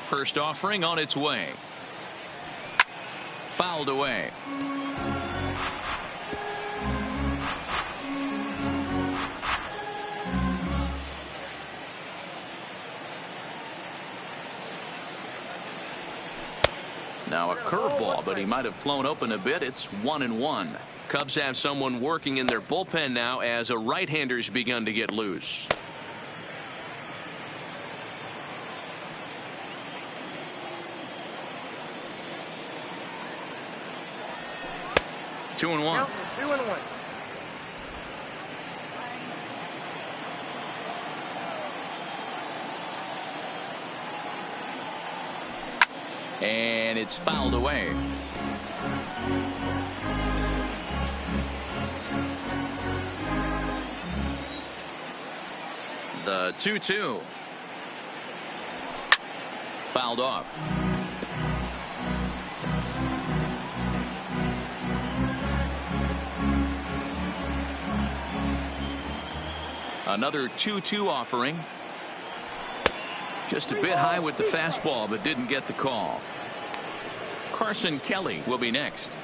First offering on its way. Fouled away. Now a curveball, but he might have flown open a bit. It's 1-1. Cubs have someone working in their bullpen now as a right-hander's begun to get loose. Two and one. And it's fouled away. The 2-2. Fouled off. Another 2-2 offering. Just a bit high with the fastball, but didn't get the call. Carson Kelly will be next.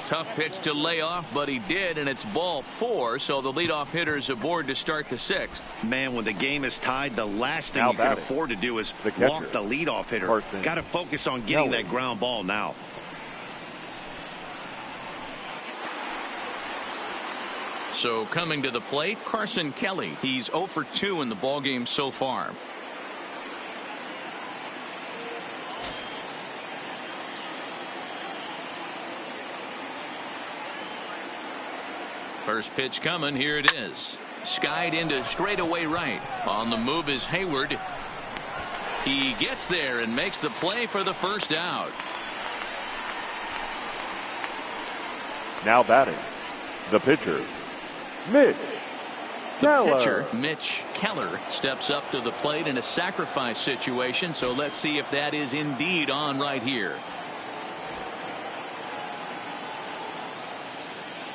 Tough pitch to lay off, but he did, and it's ball 4, so the leadoff hitter's aboard to start the 6th. Man, when the game is tied, the last thing you can afford to do is walk the leadoff hitter. Got to focus on getting that ground ball now. So coming to the plate, Carson Kelly. He's 0 for 2 in the ballgame so far. First pitch coming. Here it is. Skied into straightaway right. On the move is Hayward. He gets there and makes the play for the first out. Now batting, the pitcher, Mitch The pitcher, Mitch Keller, steps up to the plate in a sacrifice situation. So let's see if that is indeed on right here.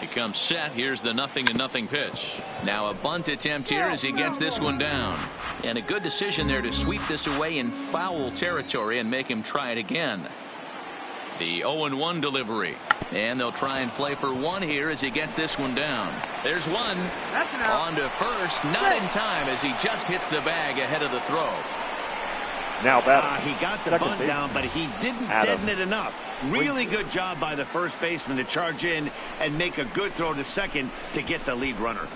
He comes set. Here's the 0-0 pitch. Now a bunt attempt here as he gets this one down. And a good decision there to sweep this away in foul territory and make him try it again. The 0-1 delivery. And they'll try and play for one here as he gets this one down. There's one. On to first. Not in time as he just hits the bag ahead of the throw. Now that he got the bunt down, but he didn't deaden it enough. Really good job by the first baseman to charge in and make a good throw to second to get the lead runner.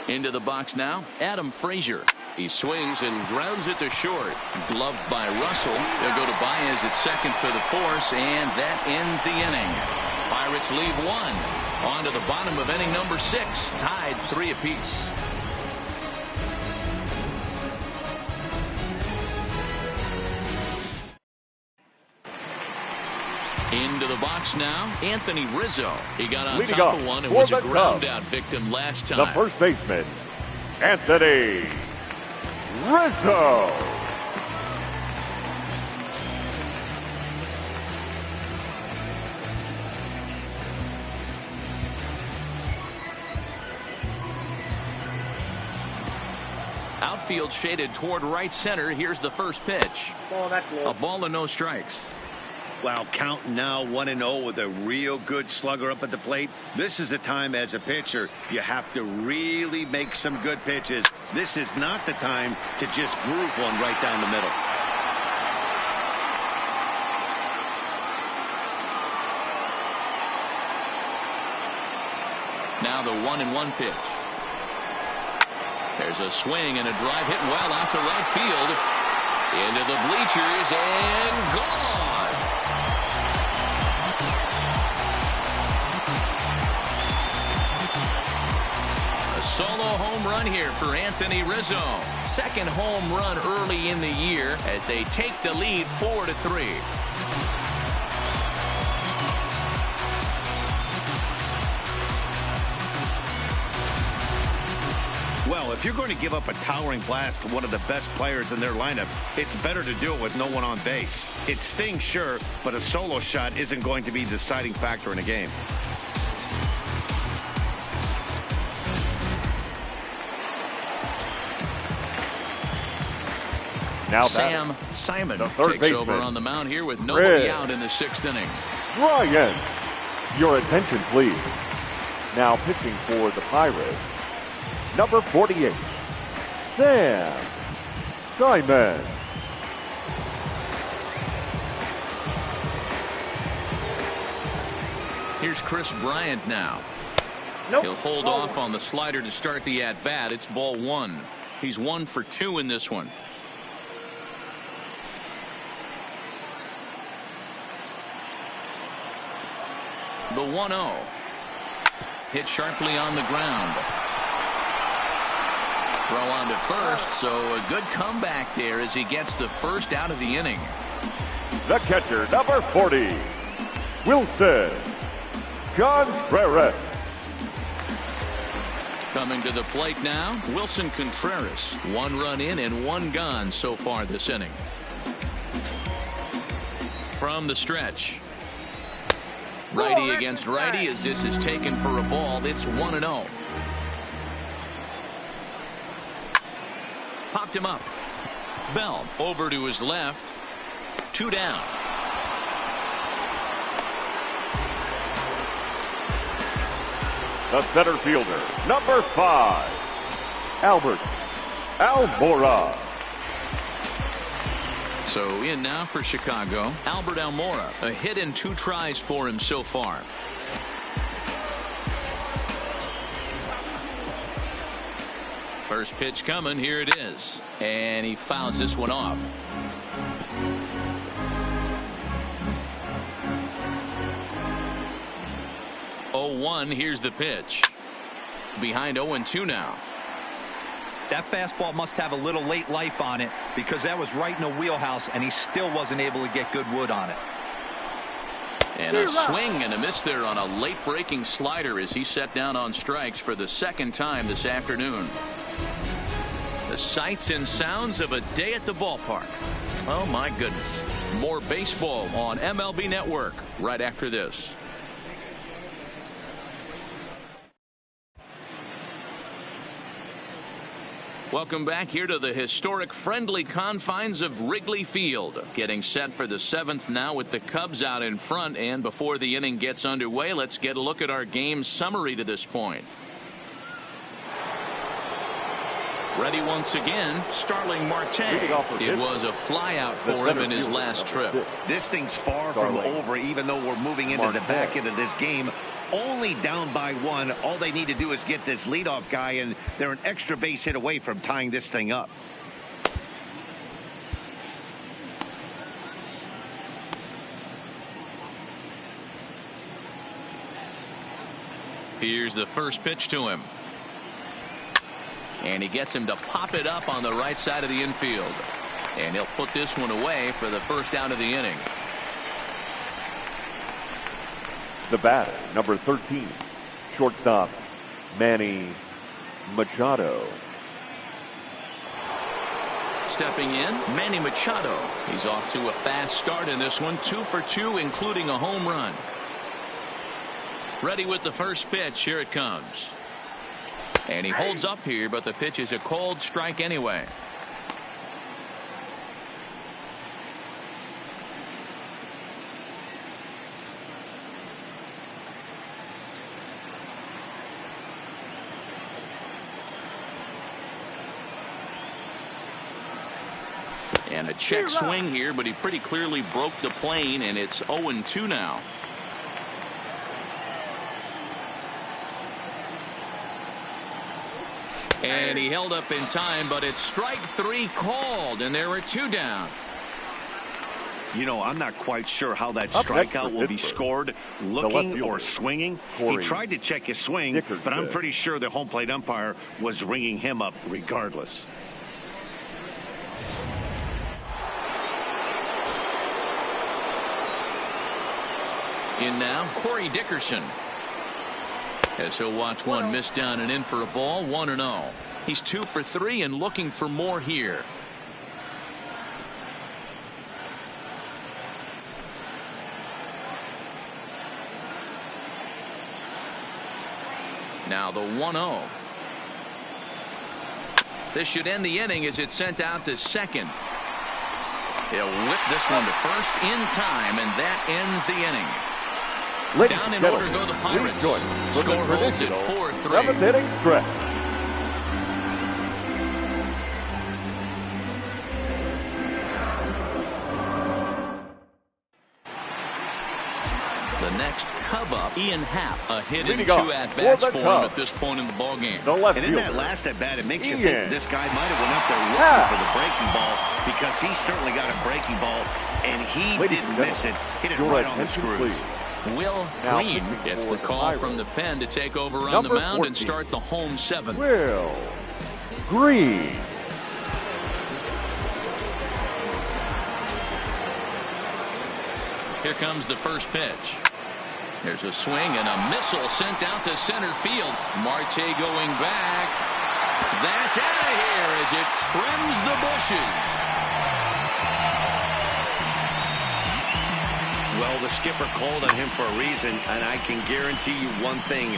Into the box now, Adam Frazier. He swings and grounds it to short. Gloved by Russell. They'll go to Baez at second for the force, and that ends the inning. Pirates leave one. On to the bottom of inning number 6, tied 3 apiece. Into the box now, Anthony Rizzo. He got on leading top up of one and for was a the ground Cubs, out victim last time. the first baseman, Anthony Rizzo. Outfield shaded toward right center. Here's the first pitch. A ball and no strikes. Wow, counting now 1-0 with a real good slugger up at the plate. This is the time as a pitcher you have to really make some good pitches. This is not the time to just groove one right down the middle. Now the 1-1 pitch. There's a swing and a drive hit well out to right field. Into the bleachers and gone. Solo home run here for Anthony Rizzo. Second home run early in the year as they take the lead 4-3. Well, if you're going to give up a towering blast to one of the best players in their lineup, it's better to do it with no one on base. It stings, sure, but a solo shot isn't going to be the deciding factor in a game. Now Sam Simon takes baseman, over on the mound here with nobody out in the 6th inning. Ryan, your attention, please. Now pitching for the Pirates, number 48, Sam Simon. Here's Chris Bryant now. He'll hold off on the slider to start the at-bat. It's ball 1. He's 1 for 2 in this one. The 1-0. Hit sharply on the ground. Throw on to first, so a good comeback there as he gets the first out of the inning. The catcher, number 40, Wilson Contreras. Coming to the plate now, Wilson Contreras. 1 run in and 1 gone so far this inning. From the stretch. Righty against righty as this is taken for a ball. It's 1-0. Popped him up. Bell over to his left. 2 down. The center fielder, number 5, Albert Almora. So in now for Chicago, Albert Almora. A hit and 2 tries for him so far. First pitch coming. Here it is. And he fouls this one off. 1. Here's the pitch. Behind 0-2 now. That fastball must have a little late life on it because that was right in the wheelhouse, and he still wasn't able to get good wood on it. And a swing and a miss there on a late breaking slider as he set down on strikes for the second time this afternoon. The sights and sounds of a day at the ballpark. Oh my goodness. More baseball on MLB Network right after this. Welcome back here to the historic friendly confines of Wrigley Field. Getting set for the 7th now with the Cubs out in front. And before the inning gets underway, let's get a look at our game summary to this point. Ready once again, Starling Marte. It was a flyout for him in his last trip. This thing's far from over, even though we're moving into the back end of this game. Only down by 1. All they need to do is get this leadoff guy, and they're an extra base hit away from tying this thing up. Here's the first pitch to him. And he gets him to pop it up on the right side of the infield. And he'll put this one away for the first out of the inning. The batter, number 13, shortstop Manny Machado. Stepping in, Manny Machado. He's off to a fast start in this one, 2 for 2, including a home run. Ready with the first pitch. Here it comes. And he holds up here, but the pitch is a cold strike anyway. And a check swing here, but he pretty clearly broke the plane, and it's 0-2 now. And he held up in time, but it's strike 3 called, and there are 2 down. You know, I'm not quite sure how that strikeout will be scored, looking or swinging. He tried to check his swing, but I'm pretty sure the home plate umpire was ringing him up regardless. In now, Corey Dickerson. As he'll watch one miss down and in for a ball, 1-0. He's 2 for 3 and looking for more here. Now the 1-0. This should end the inning as it's sent out to second. He'll whip this one to first in time, and that ends the inning. Down in order go the Pirates. Score holds at 4-3. 7th inning stretch. The next Cub up, Ian Happ, a hit and 2 at-bats for him at this point in the ballgame. And in that last at-bat, it makes you think this guy might have went up there looking for the breaking ball, because he certainly got a breaking ball, and he didn't miss it. Hit it right on the screws. Will Green gets the call from the pen to take over on the mound and start the home 7th. Will Green. Here comes the first pitch. There's a swing and a missile sent out to center field. Marte going back. That's out of here as it trims the bushes. Well, the skipper called on him for a reason, and I can guarantee you one thing.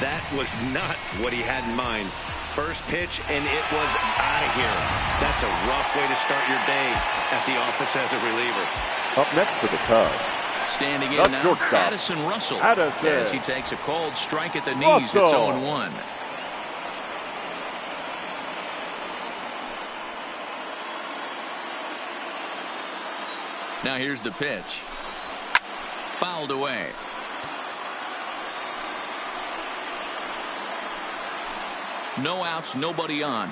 That was not what he had in mind. First pitch, and it was out of here. That's a rough way to start your day at the office as a reliever. Up next for the Cubs. Standing in now, Addison Russell. As he takes a cold strike at the knees, it's 0-1. Now here's the pitch. Fouled away. No outs, nobody on.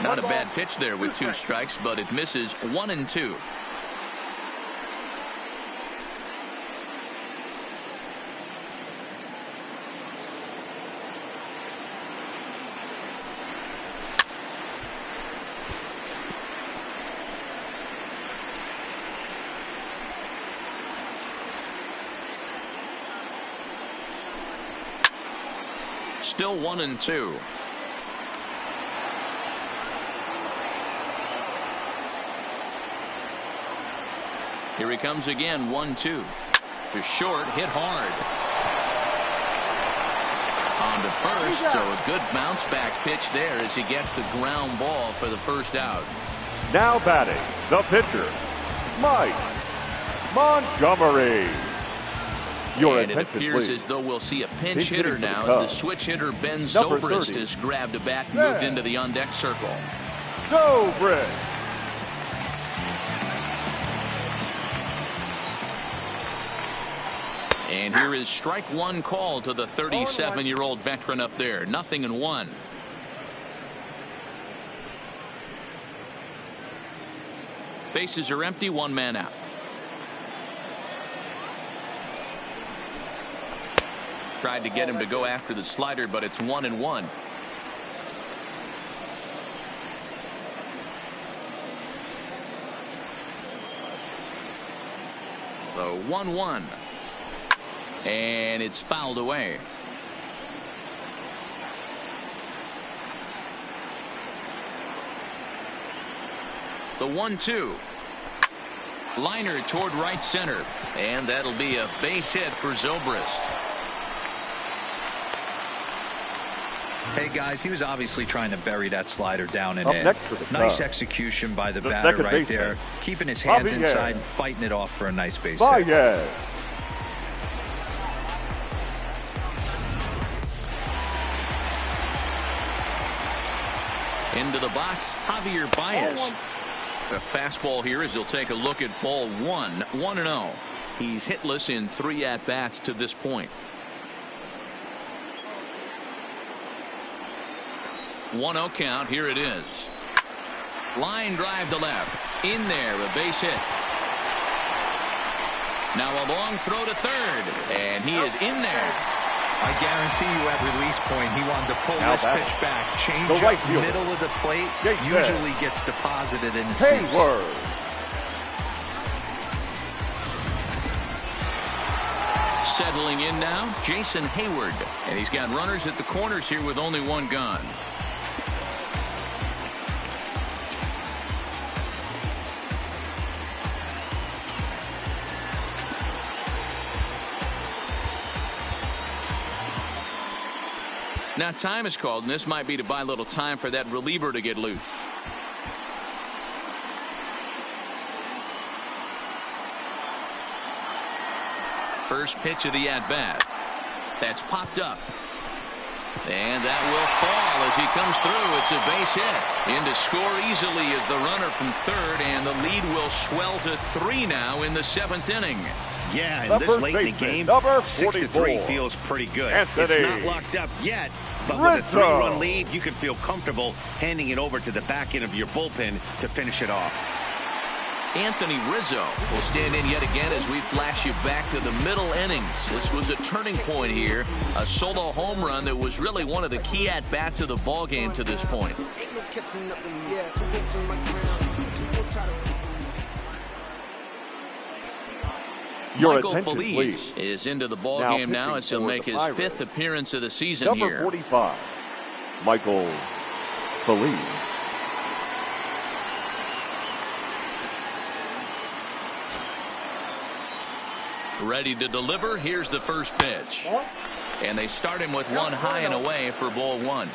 Not a bad pitch there with 2 strikes, but it misses 1-2. Still 1-2. Here he comes again. 1-2 to short, hit hard on to first. So a good bounce back pitch there as he gets the ground ball for the first out. Now batting, the pitcher, Mike Montgomery. Your And it attention, appears please. as though we'll see a pinch Hitting hitter for the now as Cubs. the switch hitter Ben Number Zobrist 30. has grabbed a bat and moved into the on-deck circle. Zobrist. And here is strike one call to the 37-year-old veteran up there. 0-1. Bases are empty. One man out. Tried to get him to go after the slider, but it's 1-1. So 1-1. And it's fouled away. The 1-2. Liner toward right center. And that'll be a base hit for Zobrist. Hey guys, he was obviously trying to bury that slider down and Up in. next for the Nice Cubs, execution by the the batter second right baseman, there, keeping his hands Javier inside and fighting it off for a nice base hit. Baez. Into the box, Javier Baez. The fastball here as he'll take a look at ball one. 1-0. He's hitless in 3 at-bats to this point. 1-0 count. Here it is. Line drive to left. In there, a base hit. Now a long throw to third. And he is in there. I guarantee you at release point he wanted to pull Now this batting. pitch back. Change The right up fielder. middle of the plate Gates usually gets deposited in the seats. Hayward. Settling in now, Jason Hayward. And he's got runners at the corners here with only one gone. Now time is called, and this might be to buy a little time for that reliever to get loose. First pitch of the at-bat. That's popped up. And that will fall as he comes through. It's a base hit. In to score easily is the runner from third, and the lead will swell to 3 now in the 7th inning. Yeah, and The this first late in the baseman, game, number 6-3 44. feels pretty good. Anthony It's not locked up yet, but with a Rizzo. 3-run lead, you can feel comfortable handing it over to the back end of your bullpen to finish it off. Anthony Rizzo will stand in yet again as we flash you back to the middle innings. This was a turning point here. A solo home run that was really one of the key at-bats of the ball game to this point. Your Michael attention, Feliz please. is into the ball Now game now pitching as he'll for make the his Pirates. 5th appearance of the season Number here. 45, Michael Feliz. Ready to deliver. Here's the first pitch. And they start him with one high and away for ball 1.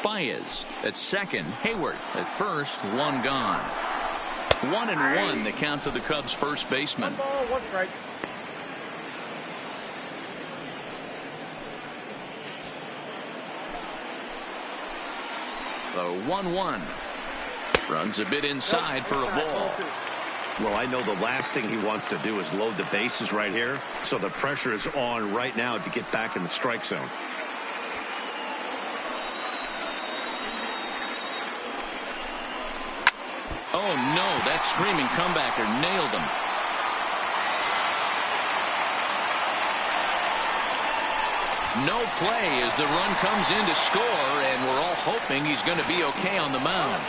Baez at second. Hayward at first. One gone. 1-1 the count to the Cubs first baseman. The 1-1 runs a bit inside for a ball. Well, I know the last thing he wants to do is load the bases right here, so the pressure is on right now to get back in the strike zone. Oh no, that screaming comebacker nailed him. No play as the run comes in to score, and we're all hoping he's going to be okay on the mound.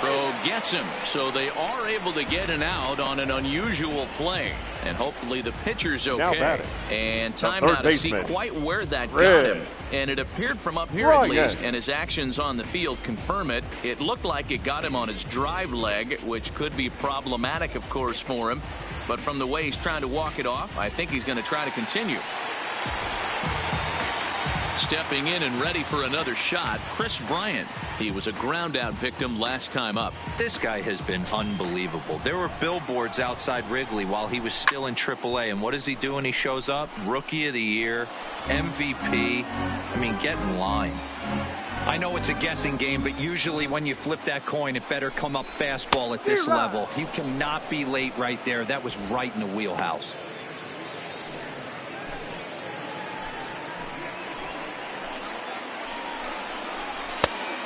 Throw gets him, so they are able to get an out on an unusual play, and hopefully the pitcher's okay. And time now to see quite where that got him, and it appeared from up here at least, and his actions on the field confirm it. It looked like it got him on his drive leg, which could be problematic, of course, for him. But from the way he's trying to walk it off, I think he's going to try to continue. Stepping in and ready for another shot, Chris Bryant. He was a ground out victim last time up. This guy has been unbelievable. There were billboards outside Wrigley while he was still in AAA, and what does he do when he shows up? Rookie of the Year, MVP. I mean, get in line. I know it's a guessing game, but usually when you flip that coin, it better come up fastball at this level. You cannot be late right there. That was right in the wheelhouse.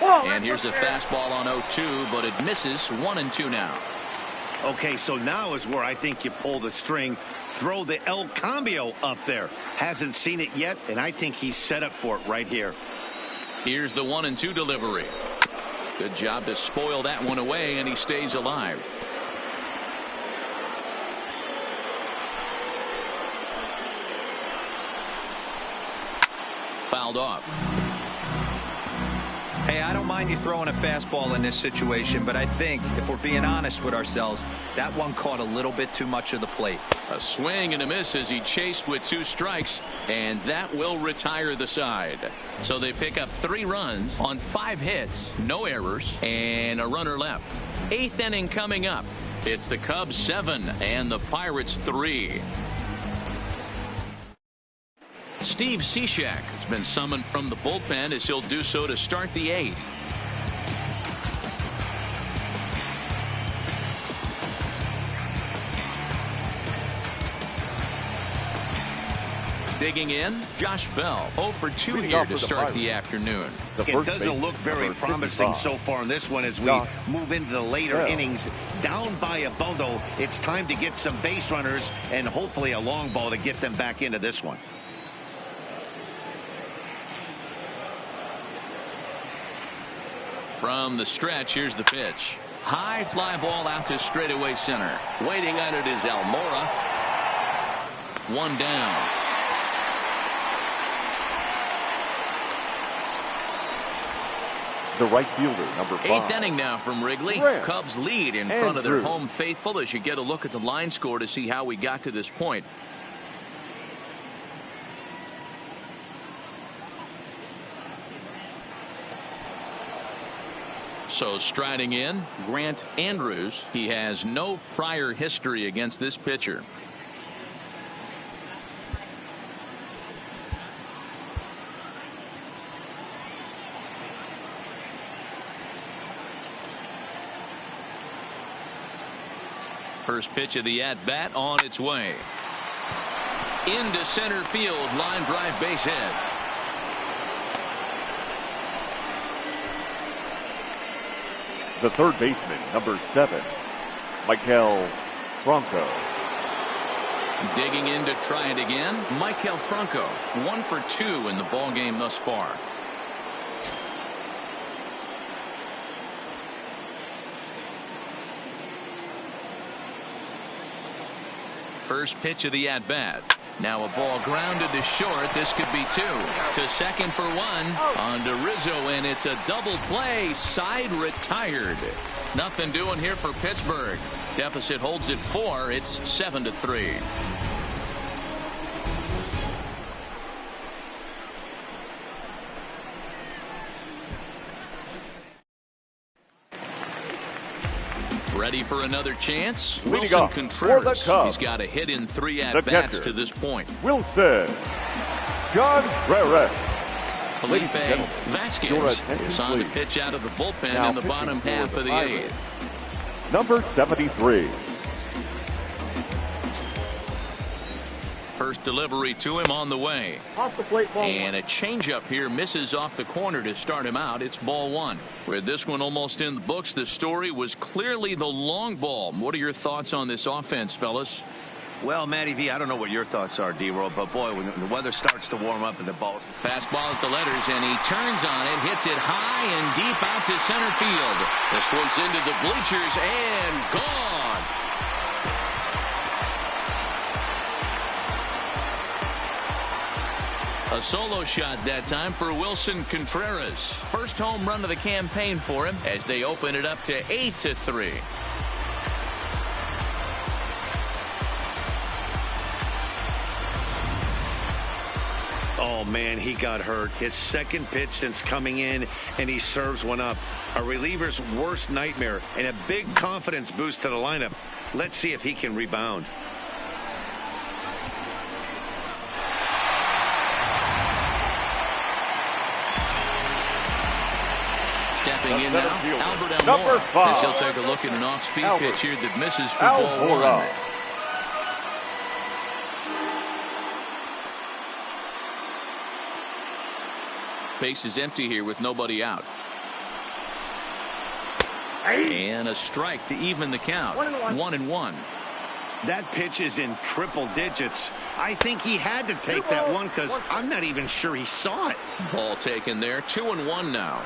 And here's a fastball on 0-2, but it misses. 1-2 now. Okay, so now is where I think you pull the string. Throw the El Cambio up there. Hasn't seen it yet, and I think he's set up for it right here. Here's the 1-2 delivery. Good job to spoil that one away, and he stays alive. Fouled off. Hey, I don't mind you throwing a fastball in this situation, but I think if we're being honest with ourselves, that one caught a little bit too much of the plate. A swing and a miss as he chased with 2 strikes, and that will retire the side. So they pick up 3 runs on 5 hits, no errors, and a runner left. 8th inning coming up. It's the Cubs 7 and the Pirates 3. Steve Cishek has been summoned from the bullpen as he'll do so to start the 8th. Digging in, Josh Bell, 0 for 2 here to start the afternoon. It doesn't look very promising so far in this one as we move into the later innings. Down by a bundle, it's time to get some base runners and hopefully a long ball to get them back into this one. From the stretch, here's the pitch. High fly ball out to straightaway center. Waiting on it is Almora. 1 down. The right fielder, number 5. 8th inning now from Wrigley. Cubs lead in front of their home faithful as you get a look at the line score to see how we got to this point. So striding in, Grant Andrews. He has no prior history against this pitcher. First pitch of the at-bat on its way. Into center field, line drive base hit. The third baseman, number 7, Michael Franco. Digging in to try it again, Michael Franco. 1 for 2 in the ballgame thus far. First pitch of the at-bat. Now a ball grounded to short. This could be 2. To second for 1 on to Rizzo, and it's a double play. Side retired. Nothing doing here for Pittsburgh. Deficit holds at 4. It's 7-3. Ready for another chance? Wilson Contreras. He's got a hit in 3 at-bats to this point. Wilson Contreras. Felipe Vasquez is on the pitch out of the bullpen in the bottom half of the 8th. Number 73. First delivery to him on the way. Off the plate, ball and a changeup here misses off the corner to start him out. It's ball 1. With this one almost in the books, the story was clearly the long ball. What are your thoughts on this offense, fellas? Well, Matty V, I don't know what your thoughts are, D-Roll, but boy, when the weather starts to warm up and the ball. Fastball at the letters, and he turns on it, hits it high and deep out to center field. This one's into the bleachers and gone. A solo shot that time for Wilson Contreras. First home run of the campaign for him as they open it up to 8-3. Oh, man, he got hurt. His second pitch since coming in, and he serves one up. A reliever's worst nightmare and a big confidence boost to the lineup. Let's see if he can rebound. Stepping in now, Albert Almora. As he'll take a look at an off-speed pitch here that misses for ball one. Base is empty here with nobody out. And a strike to even the count. 1-1. That pitch is in triple digits. I think he had to take that one because I'm not even sure he saw it. Ball taken there. 2-1 now.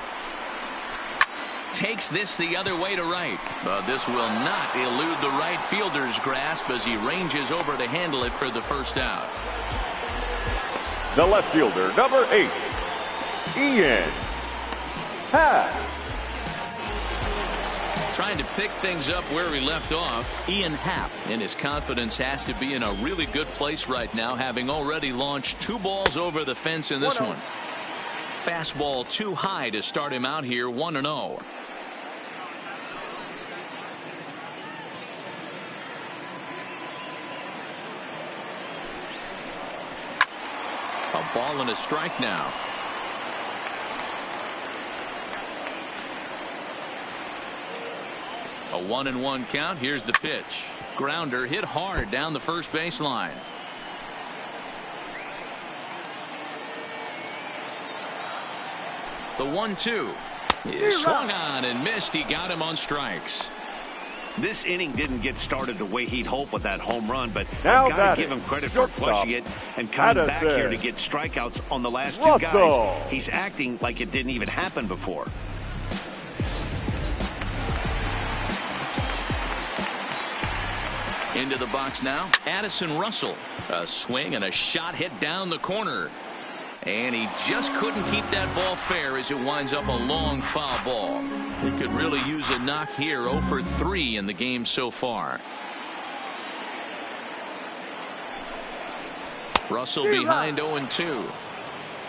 Takes this the other way to right. But this will not elude the right fielder's grasp as he ranges over to handle it for the first out. The left fielder, number 8. Ian Happ. Trying to pick things up where he left off. Ian Happ, and his confidence has to be in a really good place right now, having already launched 2 balls over the fence in this one. Fastball too high to start him out here. 1-0. A ball and a strike now. A 1-1 count. Here's the pitch. Grounder hit hard down the first baseline. The 1-2 is swung on and missed. He got him on strikes. This inning didn't get started the way he'd hoped with that home run, but Now I've got to give him credit for flushing it and coming back here to get strikeouts on the last 2 guys. He's acting like it didn't even happen before. Into the box now, Addison Russell. A swing and a shot hit down the corner. And he just couldn't keep that ball fair as it winds up a long foul ball. He could really use a knock here. 0 for 3 in the game so far. Russell behind 0-2.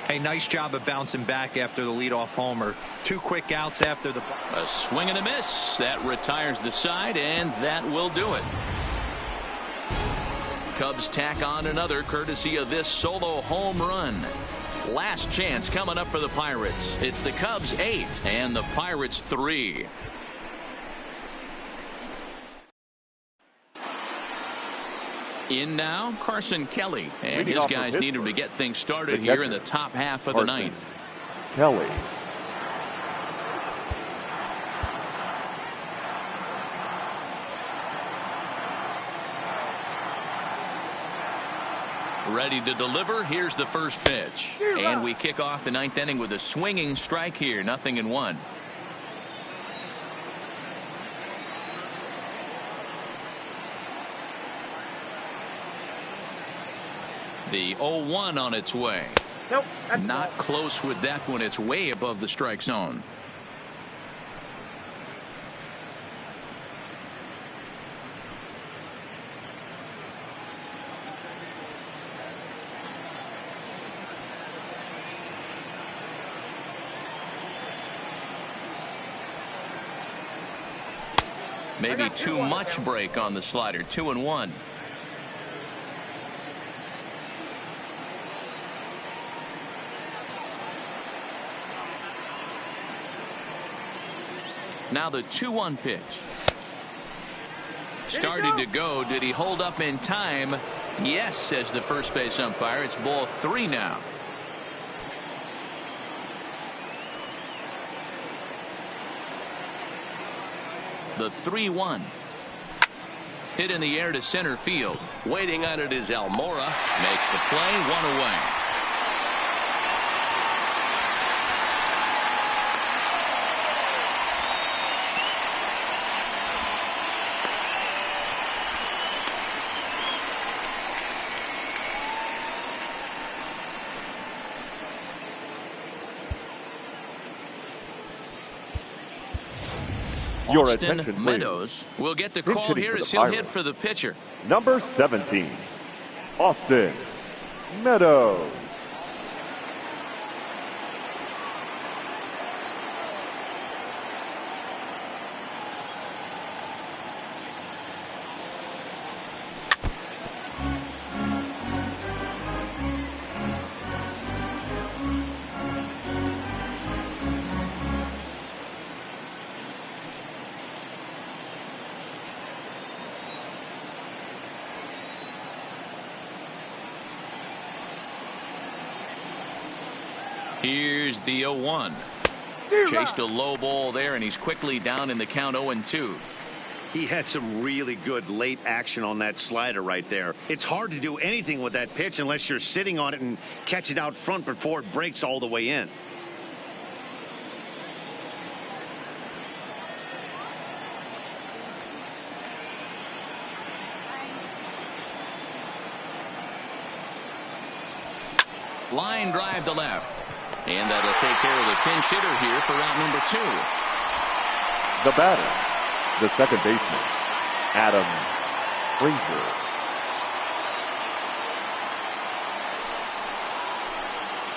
Hey, nice job of bouncing back after the leadoff homer. 2 quick outs after the. A swing and a miss. That retires the side, and that will do it. Cubs tack on another courtesy of this solo home run. Last chance coming up for the Pirates. It's the Cubs 8 and the Pirates 3. In now, Carson Kelly. And his guys need him to get things started here in the top half of the ninth. Kelly. Ready to deliver. Here's the first pitch. And we kick off the 9th inning with a swinging strike here. 0-1. The 0-1 on its way. Nope. Not close with that one. It's way above the strike zone. Maybe too much break on the slider. 2-1. Now the 2-1 pitch. Started to go. Did he hold up in time? Yes, says the first base umpire. It's ball 3 now. The 3-1. Hit in the air to center field. Waiting on it is Almora. Makes the play, 1 away. Your Austin attention, please. Meadows will get the Pinch call hitting here for the as he'll hit Pirates. for the pitcher. Number 17, Austin Meadows. Here's the 0-1. Chased a low ball there, and he's quickly down in the count 0-2. He had some really good late action on that slider right there. It's hard to do anything with that pitch unless you're sitting on it and catch it out front before it breaks all the way in. Line drive to left. And that'll take care of the pinch hitter here for out number 2. The batter, the second baseman, Adam Frazier.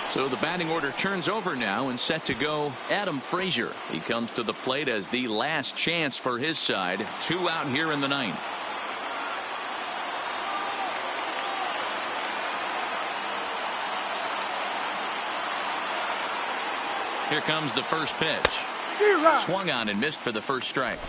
So the batting order turns over now, and set to go Adam Frazier. He comes to the plate as the last chance for his side. 2 out here in the 9th. Here comes the first pitch. Swung on and missed for the first strike.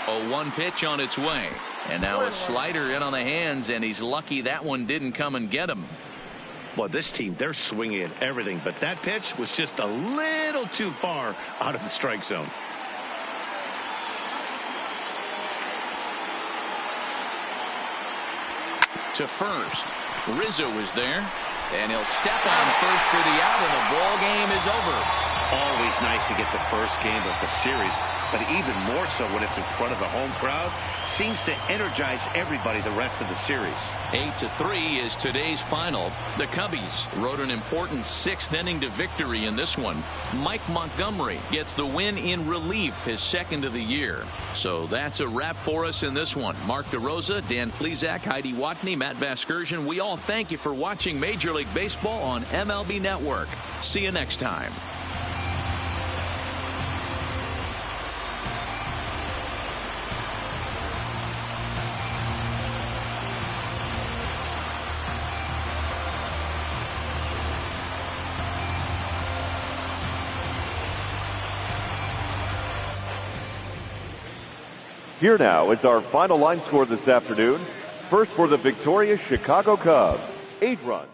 0-1 pitch on its way. And now a slider in on the hands, and he's lucky that one didn't come and get him. Well, this team, they're swinging at everything, but that pitch was just a little too far out of the strike zone. To first. Rizzo is there, and he'll step on first for the out, and the ball game is over. Always nice to get the first game of the series, but even more so when it's in front of the home crowd. Seems to energize everybody the rest of the series. 8-3 is today's final. The Cubbies rode an important 6th inning to victory in this one. Mike Montgomery gets the win in relief, his 2nd of the year. So that's a wrap for us in this one. Mark DeRosa, Dan Plesac, Heidi Watney, Matt Vasgersian. We all thank you for watching Major League Baseball on MLB Network. See you next time. Here now is our final line score this afternoon. First for the victorious Chicago Cubs, 8 runs.